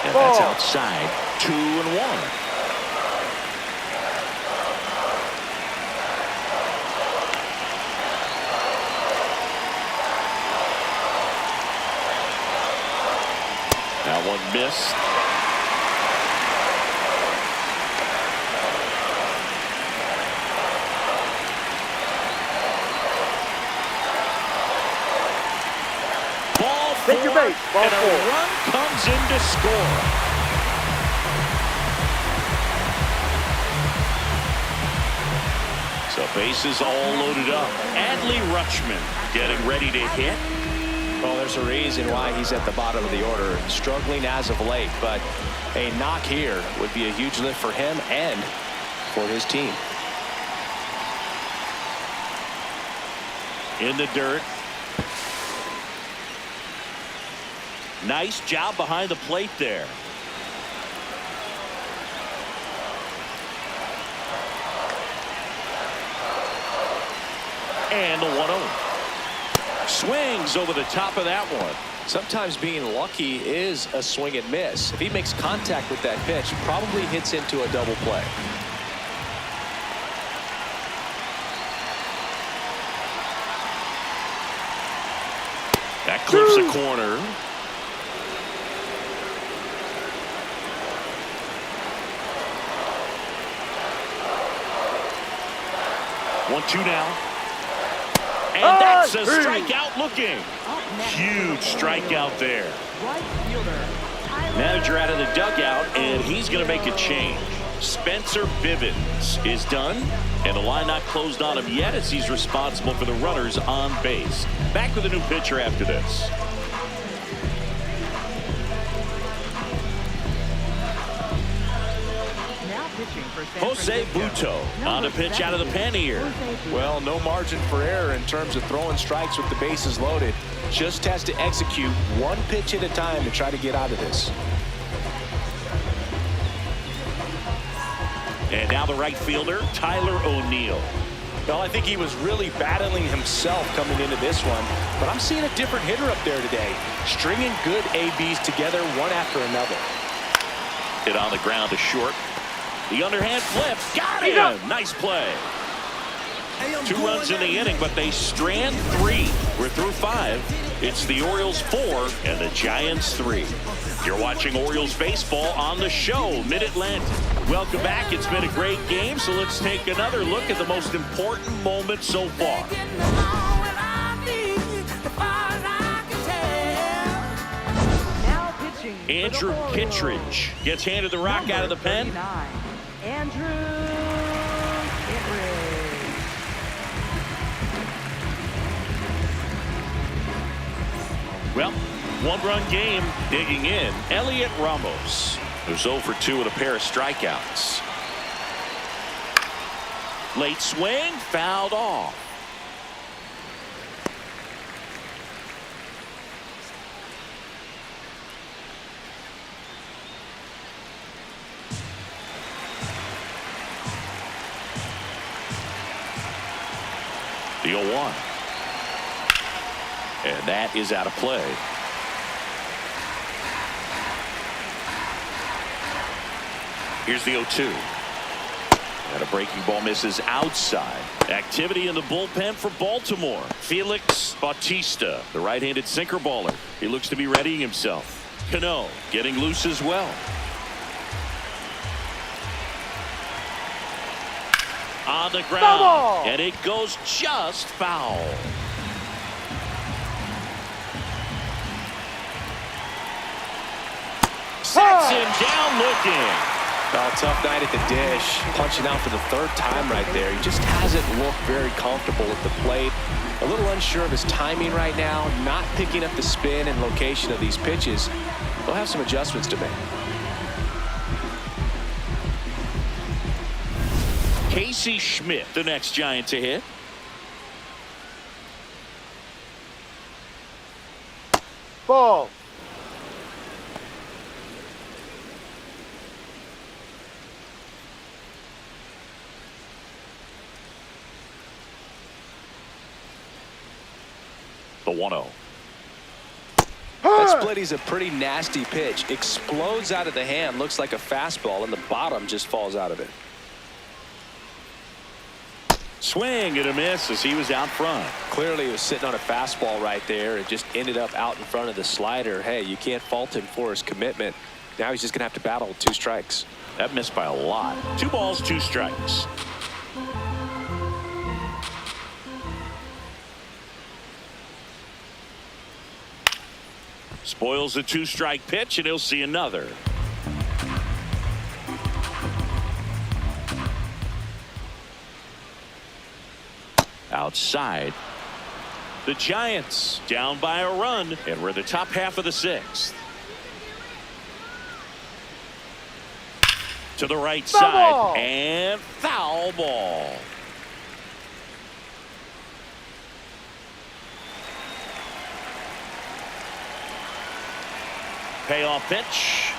And that's outside, 2-1. That one missed. Ball four, Take your base. Ball and a four. run comes in to score. So bases all loaded up. Adley Rutschman getting ready to hit. Well, there's a reason why he's at the bottom of the order, struggling as of late, but a knock here would be a huge lift for him and for his team. In the dirt. Nice job behind the plate there. And the 1-0. Swings over the top of that one. Sometimes being lucky is a swing and miss. If he makes contact with that pitch, probably hits into a double play. That clips a corner. One-two now. And that's a strikeout looking. Huge strikeout there. Right fielder, Tyler. Manager out of the dugout, and he's going to make a change. Spencer Bivens is done, and the line not closed on him yet as he's responsible for the runners on base. Back with a new pitcher after this. Now pitching for San Jose Francisco. Buto on a pitch out of the pen here. Well, no margin for error in terms of throwing strikes with the bases loaded. Just has to execute one pitch at a time to try to get out of this. And now the right fielder, Tyler O'Neill. Well, I think he was really battling himself coming into this one, but I'm seeing a different hitter up there today, stringing good ABs together one after another. Hit on the ground to short. The underhand flip. Got him. Nice play. 2 runs in the inning, but they strand 3. We're through 5. It's the Orioles 4 and the Giants 3. You're watching Orioles baseball on the show, Mid-Atlantic. Welcome back. It's been a great game, so let's take another look at the most important moment so far. Now pitching for the Andrew Orioles. Kittredge gets handed the rock out of the pen. 39, Andrew Kittredge. Well, 1-run game digging in. Elliot Ramos, who's 0 for 2 with a pair of strikeouts. Late swing, fouled off. The 0-1. And that is out of play. Here's the 0-2. And a breaking ball misses outside. Activity in the bullpen for Baltimore. Felix Bautista, the right-handed sinker baller. He looks to be readying himself. Cano getting loose as well. on the ground. Foul! And it goes just foul. Sets him down looking. Oh, tough night at the dish. Punching out for the third time right there. He just hasn't looked very comfortable at the plate. A little unsure of his timing right now. Not picking up the spin and location of these pitches. He'll have some adjustments to make. Casey Schmidt, the next Giant to hit. Ball. The 1-0. That splitty's a pretty nasty pitch. Explodes out of the hand. Looks like a fastball, and the bottom just falls out of it. Swing and a miss as he was out front. Clearly, he was sitting on a fastball right there and just ended up out in front of the slider. Hey, you can't fault him for his commitment. Now he's just going to have to battle with 2 strikes. That missed by a lot. 2 balls, 2 strikes. Spoils a 2-strike pitch, and he'll see another. Outside. The Giants down by a run, and we're in the top half of the 6th. To the right Foul side, ball. and foul ball. Payoff pitch.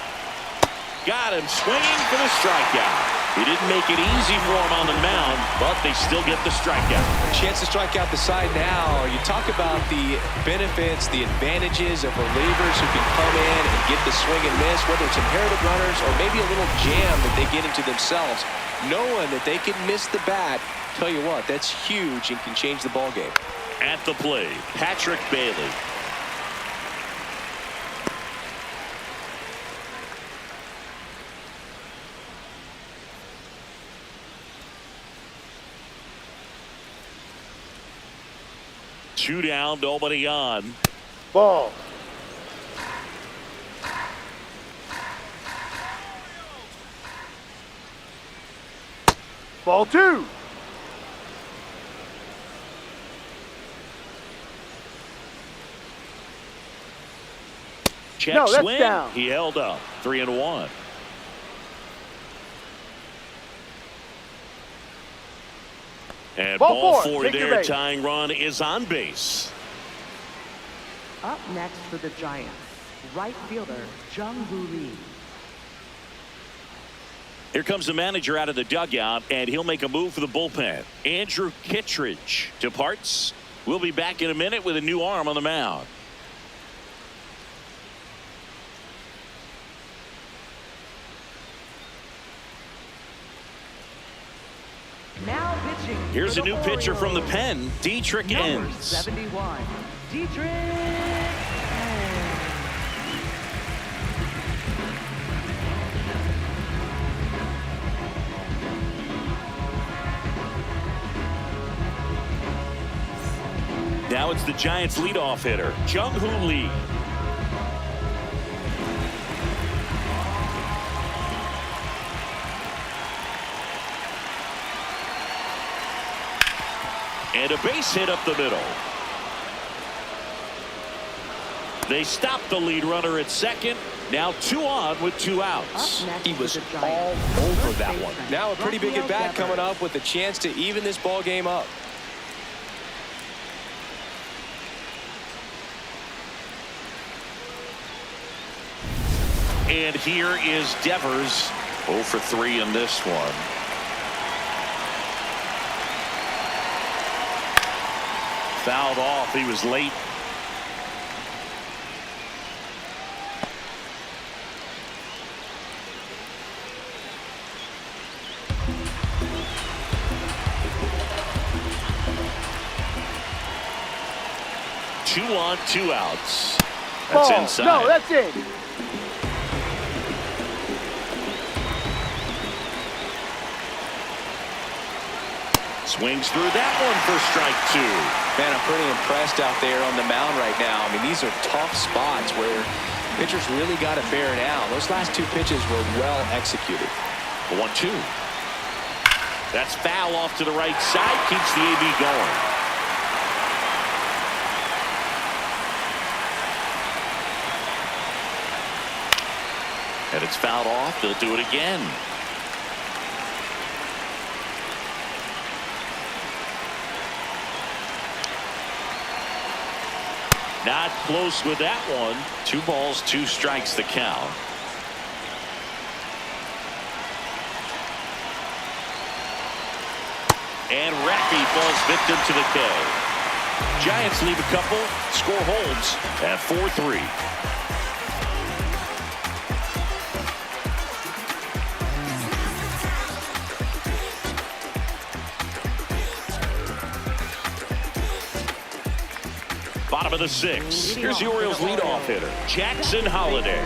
Got him swinging for the strikeout. He didn't make it easy for him on the mound, but they still get the strikeout. Chance to strike out the side now. You talk about the benefits, the advantages of relievers who can come in and get the swing and miss, whether it's inherited runners or maybe a little jam that they get into themselves. Knowing that they can miss the bat, tell you what, that's huge and can change the ball game. At the plate, Patrick Bailey. Two down, nobody on. Ball. Ball 2. Check No, that's swing. down. He held up. 3-1. And ball 4 Take your there. base. Tying run is on base. Up next for the Giants, right fielder Jung-Woo Lee. Here comes the manager out of the dugout, and he'll make a move for the bullpen. Andrew Kittredge departs. We'll be back in a minute with a new arm on the mound. Now pitching. Here's for a the new pitcher from the Orioles. pen, Dietrich Number Enns. 71, Dietrich Enns. Now it's the Giants' leadoff hitter, Jung-Woo Lee. And a base hit up the middle. They stopped the lead runner at second. Now 2 on with 2 outs. Up next He for was the all Giants, over first that one. baseman, Now a pretty big Rafael at-bat coming Devers. up with a chance to even this ball game up. And here is Devers. 0 for 3 in this one. Fouled off. He was late. Two on, 2 outs. That's Ball. inside. No, that's in. Swings through that one for strike 2. Man, I'm pretty impressed out there on the mound right now. I mean, these are tough spots where pitchers really got to bear down. Those last 2 pitches were well executed. 1-2. That's foul off to the right side. Keeps the AB going. And it's fouled off. They'll do it again. Not close with that one. 2 balls, 2 strikes the count. And Raffy falls victim to the K. Giants leave a couple. Score holds at 4-3. Bottom of the 6th. Here's the Orioles leadoff hitter, Jackson Holliday.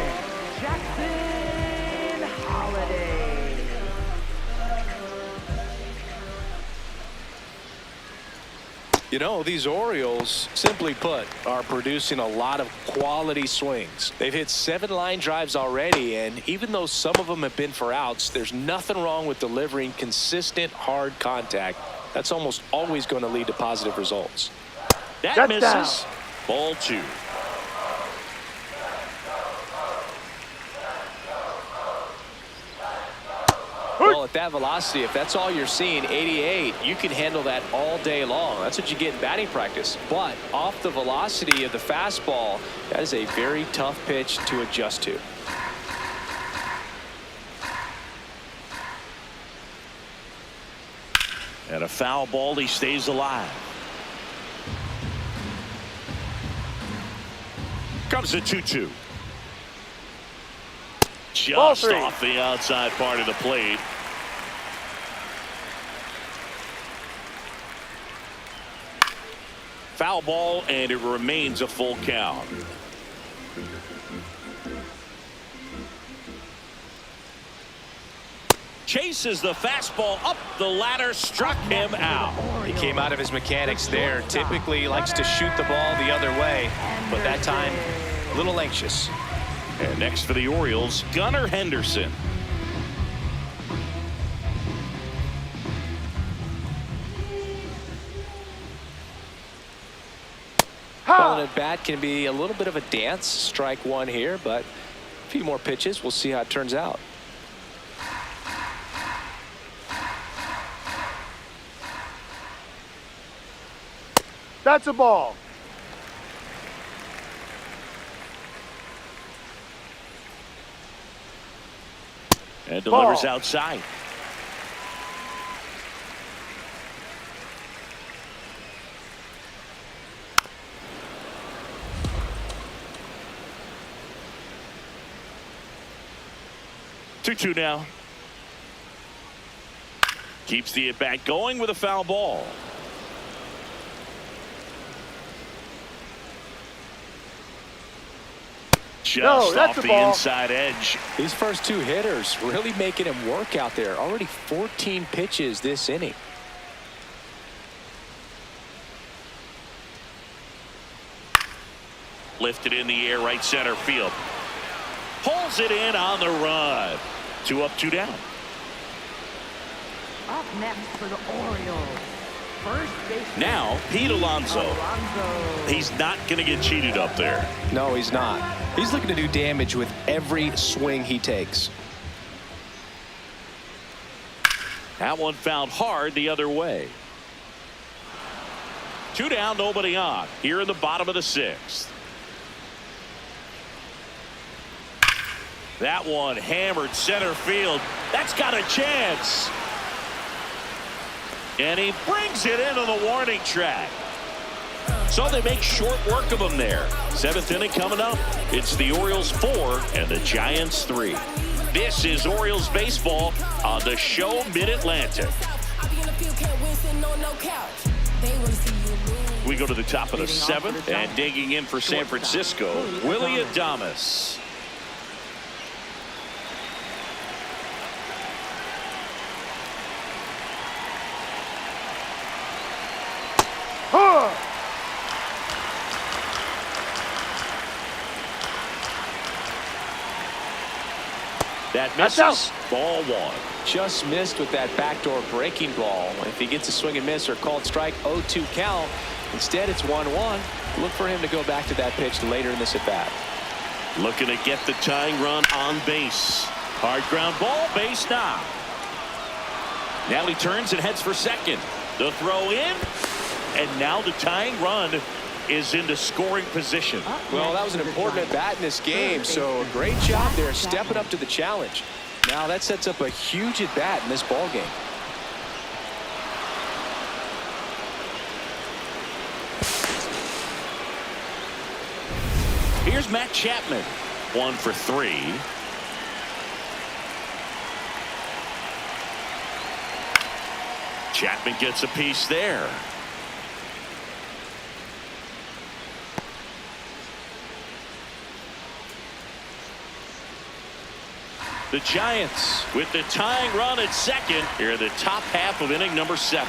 Jackson Holliday. You know, these Orioles, simply put, are producing a lot of quality swings. They've hit 7 line drives already, and even though some of them have been for outs, there's nothing wrong with delivering consistent, hard contact. That's almost always going to lead to positive results. That misses. Ball 2. Well, at that velocity, if that's all you're seeing, 88, you can handle that all day long. That's what you get in batting practice. But off the velocity of the fastball, that is a very tough pitch to adjust to. And a foul ball. He stays alive. Comes a 2-2. Just off the outside part of the plate. Foul ball, and it remains a full count. Chases the fastball up the ladder, struck him out. He came out of his mechanics there. Typically likes to shoot the ball the other way, but that time a little anxious. And next for the Orioles, Gunnar Henderson. Calling at bat can be a little bit of a dance. Strike 1 here, but a few more pitches. We'll see how it turns out. That's a ball. And delivers outside. Two now. Keeps the at-bat going with a foul ball. Just off the inside edge. These first 2 hitters really making him work out there. Already 14 pitches this inning. Lifted in the air, right center field. Pulls it in on the run. 2 up, 2 down. Up next for the Orioles. First base. Now, Pete Alonso. He's not going to get cheated up there. No, he's not. He's looking to do damage with every swing he takes. That one fouled hard the other way. 2 down, nobody on. Here in the bottom of the 6th. That one hammered center field. That's got a chance. And he brings it into the warning track. So they make short work of him there. 7th inning coming up. It's the Orioles 4 and the Giants 3. This is Orioles baseball on the show Mid-Atlantic. We go to the top of the 7th, and digging in for San Francisco, Willie Adames. That That's misses. out. Ball one. Just missed with that backdoor breaking ball. If he gets a swing and miss or called strike, 0-2 count. Instead, it's 1-1. Look for him to go back to that pitch later in this at bat. Looking to get the tying run on base. Hard ground ball, base now. Now he turns and heads for second. The throw in, and now the tying run is into scoring position. Well, that was an important at bat in this game, so a great job there stepping up to the challenge. Now that sets up a huge at bat in this ball game. Here's Matt Chapman, 1 for 3. Chapman gets a piece there. The Giants with the tying run at second here in the top half of inning number 7.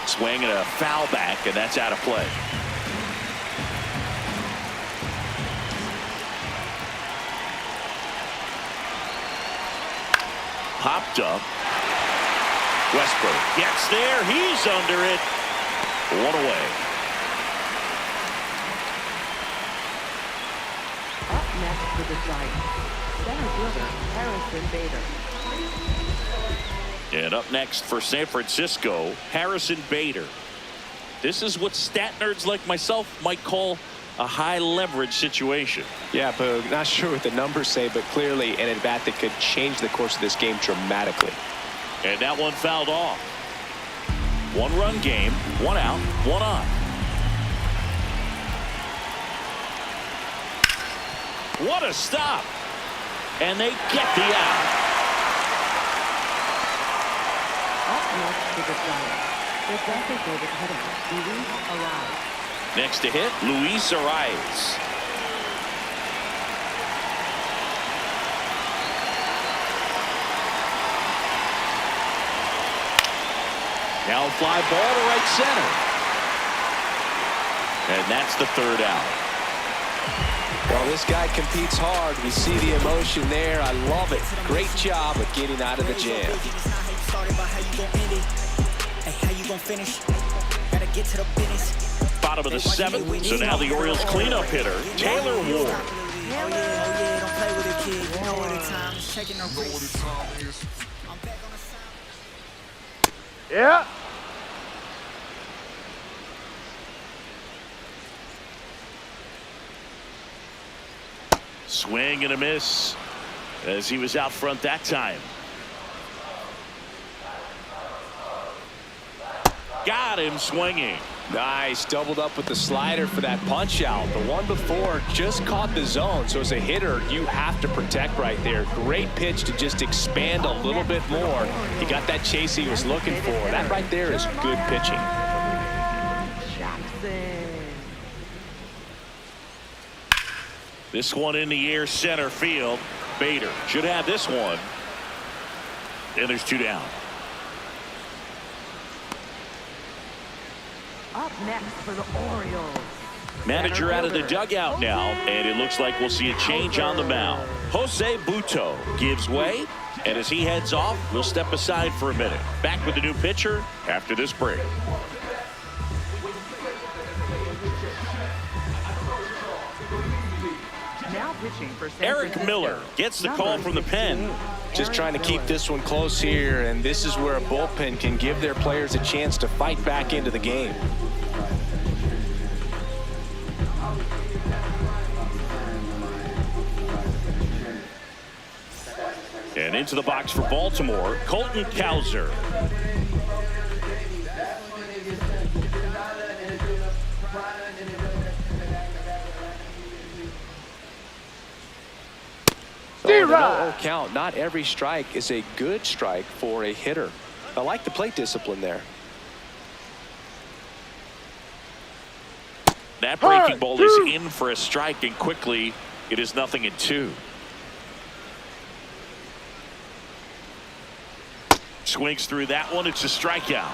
Swing and a foul back, and that's out of play. Popped up. Westbrook gets there. He's under it. 1 away. Up next for the Giants, center fielder Harrison Bader. And up next for San Francisco, Harrison Bader. This is what stat nerds like myself might call a high leverage situation. Yeah, Boog, not sure what the numbers say, but clearly an at bat that could change the course of this game dramatically. And that one fouled off. 1-run game, 1 out, 1 on. What a stop. And they get the out. Up next for the Giants, the designated hitter Luis Arraez. Next to hit, Luis Arraez. Now a fly ball to right center. And that's the 3rd out. Well, this guy competes hard. We see the emotion there. I love it. Great job of getting out of the jam. Bottom of the 7th. So now the Orioles cleanup hitter, Taylor Ward. Yeah. Swing and a miss as he was out front that time. Got him swinging. Nice. Doubled up with the slider for that punch out. The one before just caught the zone. So as a hitter, you have to protect right there. Great pitch to just expand a little bit more. He got that chase he was looking for. That right there is good pitching. Jackson. This one in the air, center field. Bader should have this one. And there's 2 down. Up next for the Orioles. Manager out of the dugout now, and it looks like we'll see a change on the mound. Jose Butto gives way, and as he heads off, we'll step aside for a minute. Back with the new pitcher after this break. Now pitching for San Eric Francisco, Miller gets the call from the pen. Just trying to keep this one close here, and this is where a bullpen can give their players a chance to fight back into the game. And into the box for Baltimore, Colton Cowser. So the 0-0 count. Not every strike is a good strike for a hitter. I like the plate discipline there. That breaking ball is in for a strike, and quickly it is 0-2. Swings through that one. It's a strikeout.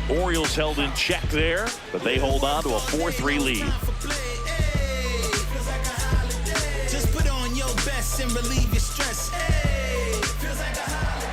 Orioles held in check there, but they hold on to a 4-3 lead. rest and relieve your stress. Hey, feels like a holiday.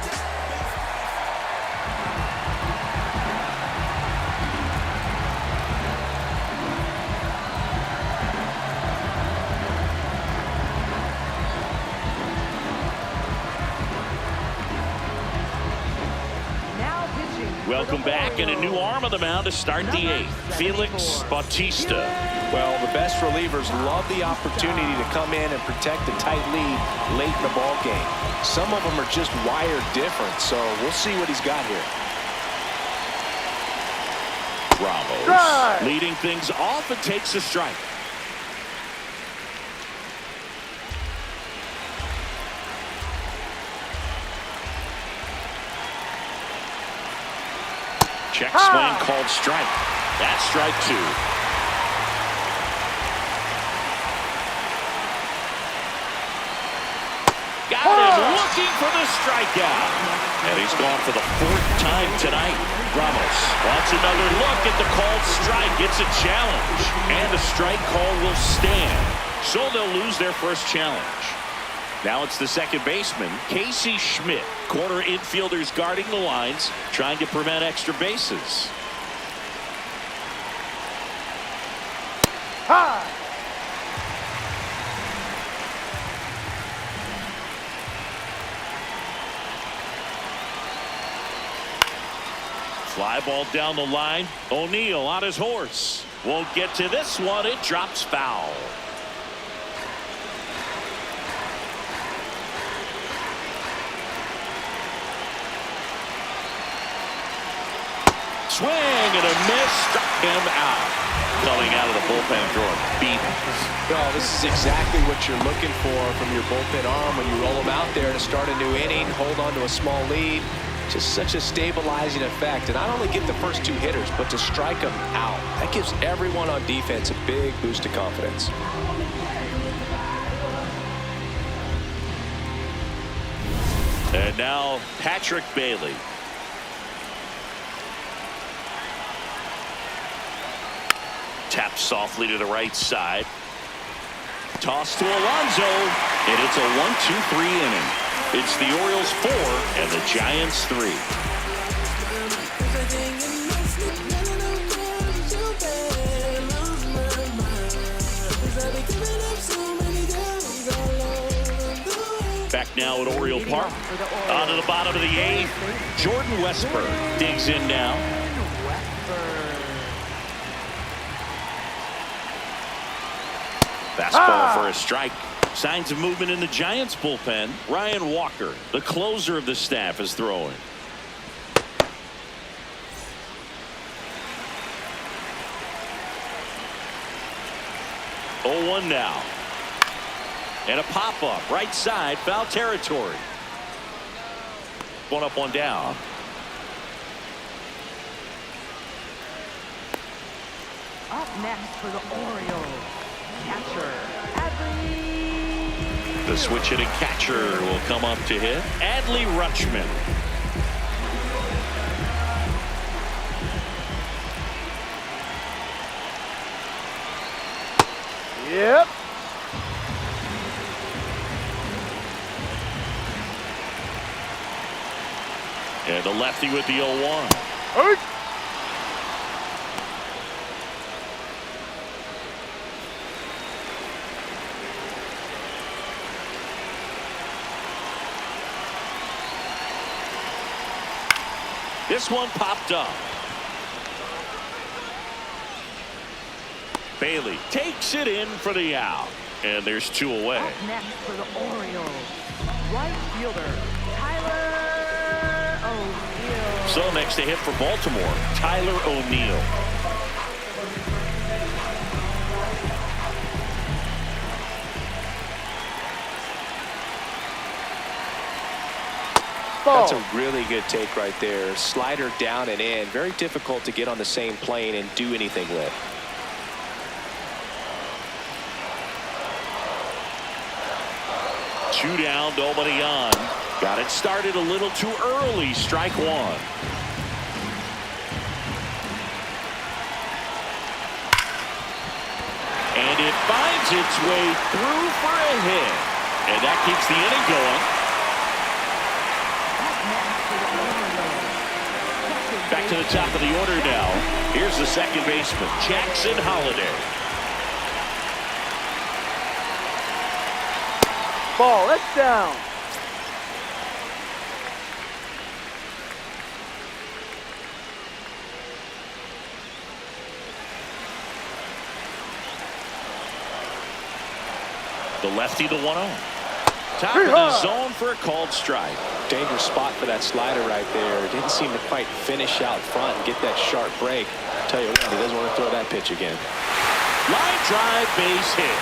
Now pitching. Welcome back, and a new arm on the mound to start the 8th. Felix Bautista. Well, the best relievers love the opportunity to come in and protect a tight lead late in the ball game. Some of them are just wired different, so we'll see what he's got here. Ramos Strike. leading things off and takes a strike. Check swing called strike. That's strike 2. Got him looking for the strikeout. And he's gone for the 4th time tonight. Ramos wants another look at the called strike. It's a challenge. And the strike call will stand. So they'll lose their first challenge. Now it's the second baseman, Casey Schmidt. Corner infielders guarding the lines, trying to prevent extra bases. High. Fly ball down the line. O'Neill on his horse. Won't get to this one. It drops foul. Swing and a miss. Struck him out. Coming out of the bullpen drawing beat. Well, this is exactly what you're looking for from your bullpen arm when you roll them out there to start a new inning, hold on to a small lead. Just such a stabilizing effect. And not only get the first 2 hitters, but to strike them out. That gives everyone on defense a big boost of confidence. And now Patrick Bailey. Tapped softly to the right side. Toss to Alonso, and it's a 1-2-3 inning. It's the Orioles 4 and the Giants 3. Back now at Oriole Park. On to the bottom of the 8th. Jordan Westburg digs in now. Fastball for a strike. Signs of movement in the Giants bullpen. Ryan Walker, the closer of the staff, is throwing. Oh, 1 now. And a pop-up right side, foul territory. 1 up, 1 down. Up next for the Orioles, catcher Adley. The switch hitting catcher will come up to hit. Adley Rutschman. Yep. And the lefty with the 0-1. Hey. This one popped up. Bailey takes it in for the out. And there's 2 away. Up next for the Orioles, right fielder Tyler O'Neill. So next to hit for Baltimore, Tyler O'Neill. That's a really good take right there. Slider down and in. Very difficult to get on the same plane and do anything with. Two down, nobody on. Got it started a little too early. Strike 1. And it finds its way through for a hit. And that keeps the inning going. Back to the top of the order now. Here's the second baseman, Jackson Holliday. Ball, it's down. The lefty, the 1-0. Top of the zone for a called strike. Dangerous spot for that slider right there. Didn't seem to quite finish out front and get that sharp break. Tell you what, he doesn't want to throw that pitch again. Line drive, base hit.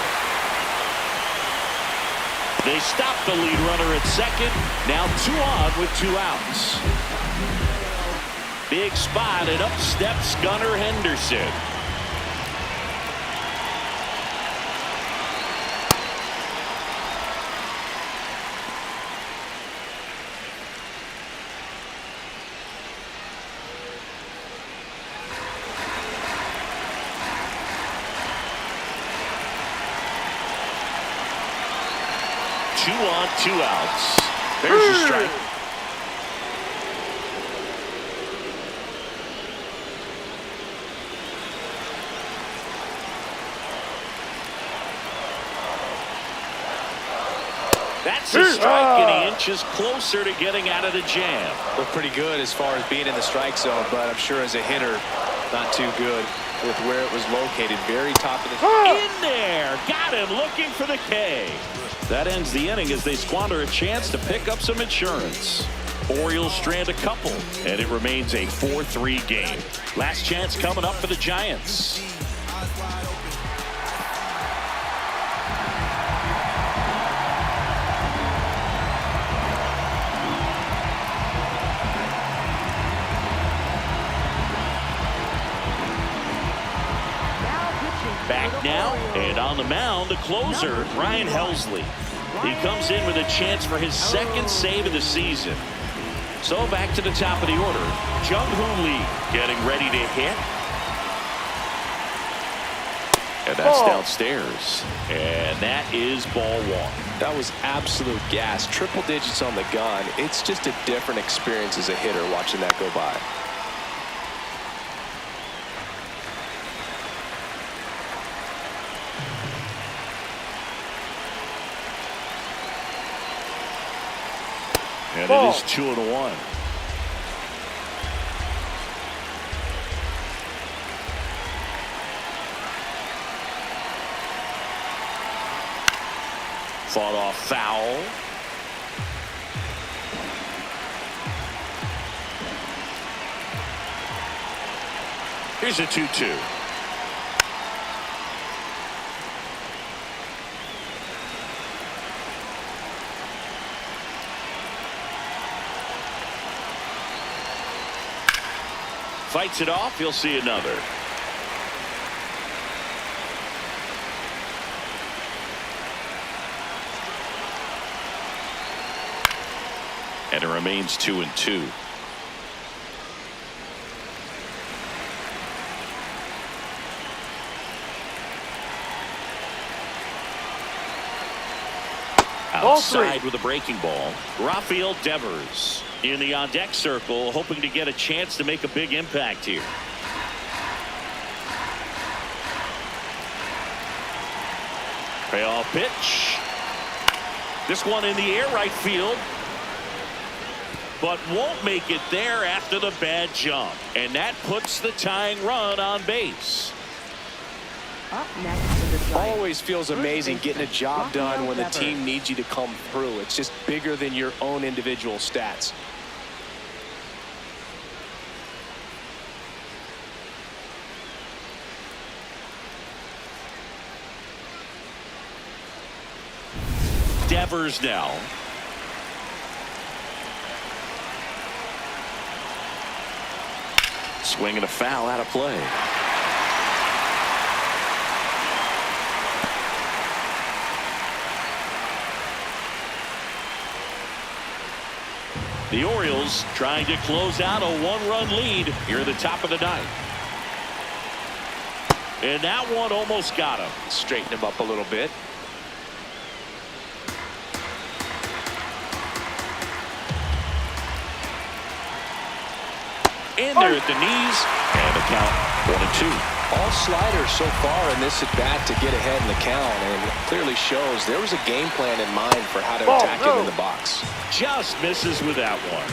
They stop the lead runner at second. Now 2 on with 2 outs. Big spot, and up steps Gunnar Henderson. Two on, 2 outs. There's a strike. That's a strike, and he inches closer to getting out of the jam. Looked pretty good as far as being in the strike zone, but I'm sure as a hitter, not too good with where it was located. Very top of the... In there! Got him looking for the K. That ends the inning as they squander a chance to pick up some insurance. Orioles strand a couple, and it remains a 4-3 game. Last chance coming up for the Giants. Back now, and on the mound, the closer, Ryan Helsley. He comes in with a chance for his second save of the season. So back to the top of the order, Jung-Hoo Lee getting ready to hit. And that's downstairs. And that is ball 1. That was absolute gas. Triple digits on the gun. It's just a different experience as a hitter watching that go by. And it is 2-1. Fought off foul. Here's a 2-2. Fights it off. You'll see another. And it remains 2-2. Outside with a breaking ball, Rafael Devers in the on-deck circle, hoping to get a chance to make a big impact here. Payoff pitch. This one in the air, right field, but won't make it there after the bad jump. And that puts the tying run on base. Up next to the Giants. Always feels amazing getting a job done when the team needs you to come through. It's just bigger than your own individual stats. Devers now. Swinging a foul out of play. The Orioles trying to close out a 1-run lead here at the top of the ninth. And that one almost got him. Straighten him up a little bit. in there at the knees, and the count 1-2. All sliders so far in this at-bat to get ahead in the count, and it clearly shows there was a game plan in mind for how to attack him in the box. Just misses with that one.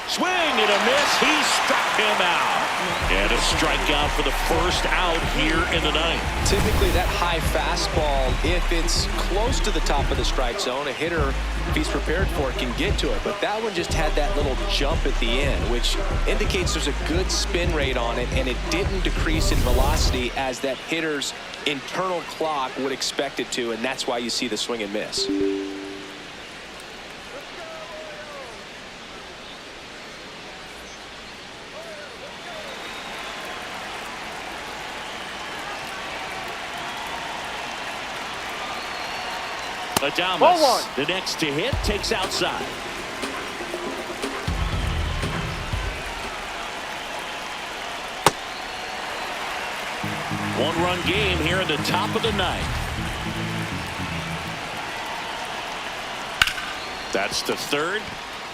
Swing and a miss. He struck him out. And a strikeout for the first out here in the ninth. Typically that high fastball, if it's close to the top of the strike zone, a hitter, if he's prepared for it, can get to it. But that one just had that little jump at the end, which indicates there's a good spin rate on it, and it didn't decrease in velocity as that hitter's internal clock would expect it to, and that's why you see the swing and miss. Adames, the next to hit, takes outside. One-run game here in the top of the ninth. That's the third.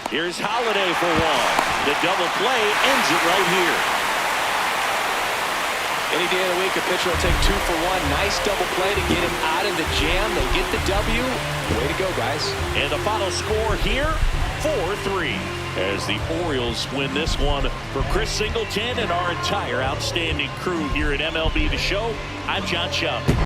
Here's Holiday for one. The double play ends it right here. Any day of the week, a pitcher will take 2 for 1. Nice double play to get him out of the jam. They get the W. Way to go, guys. And the final score here, 4-3. As the Orioles win this one. For Chris Singleton and our entire outstanding crew here at MLB The Show, I'm John Schaub.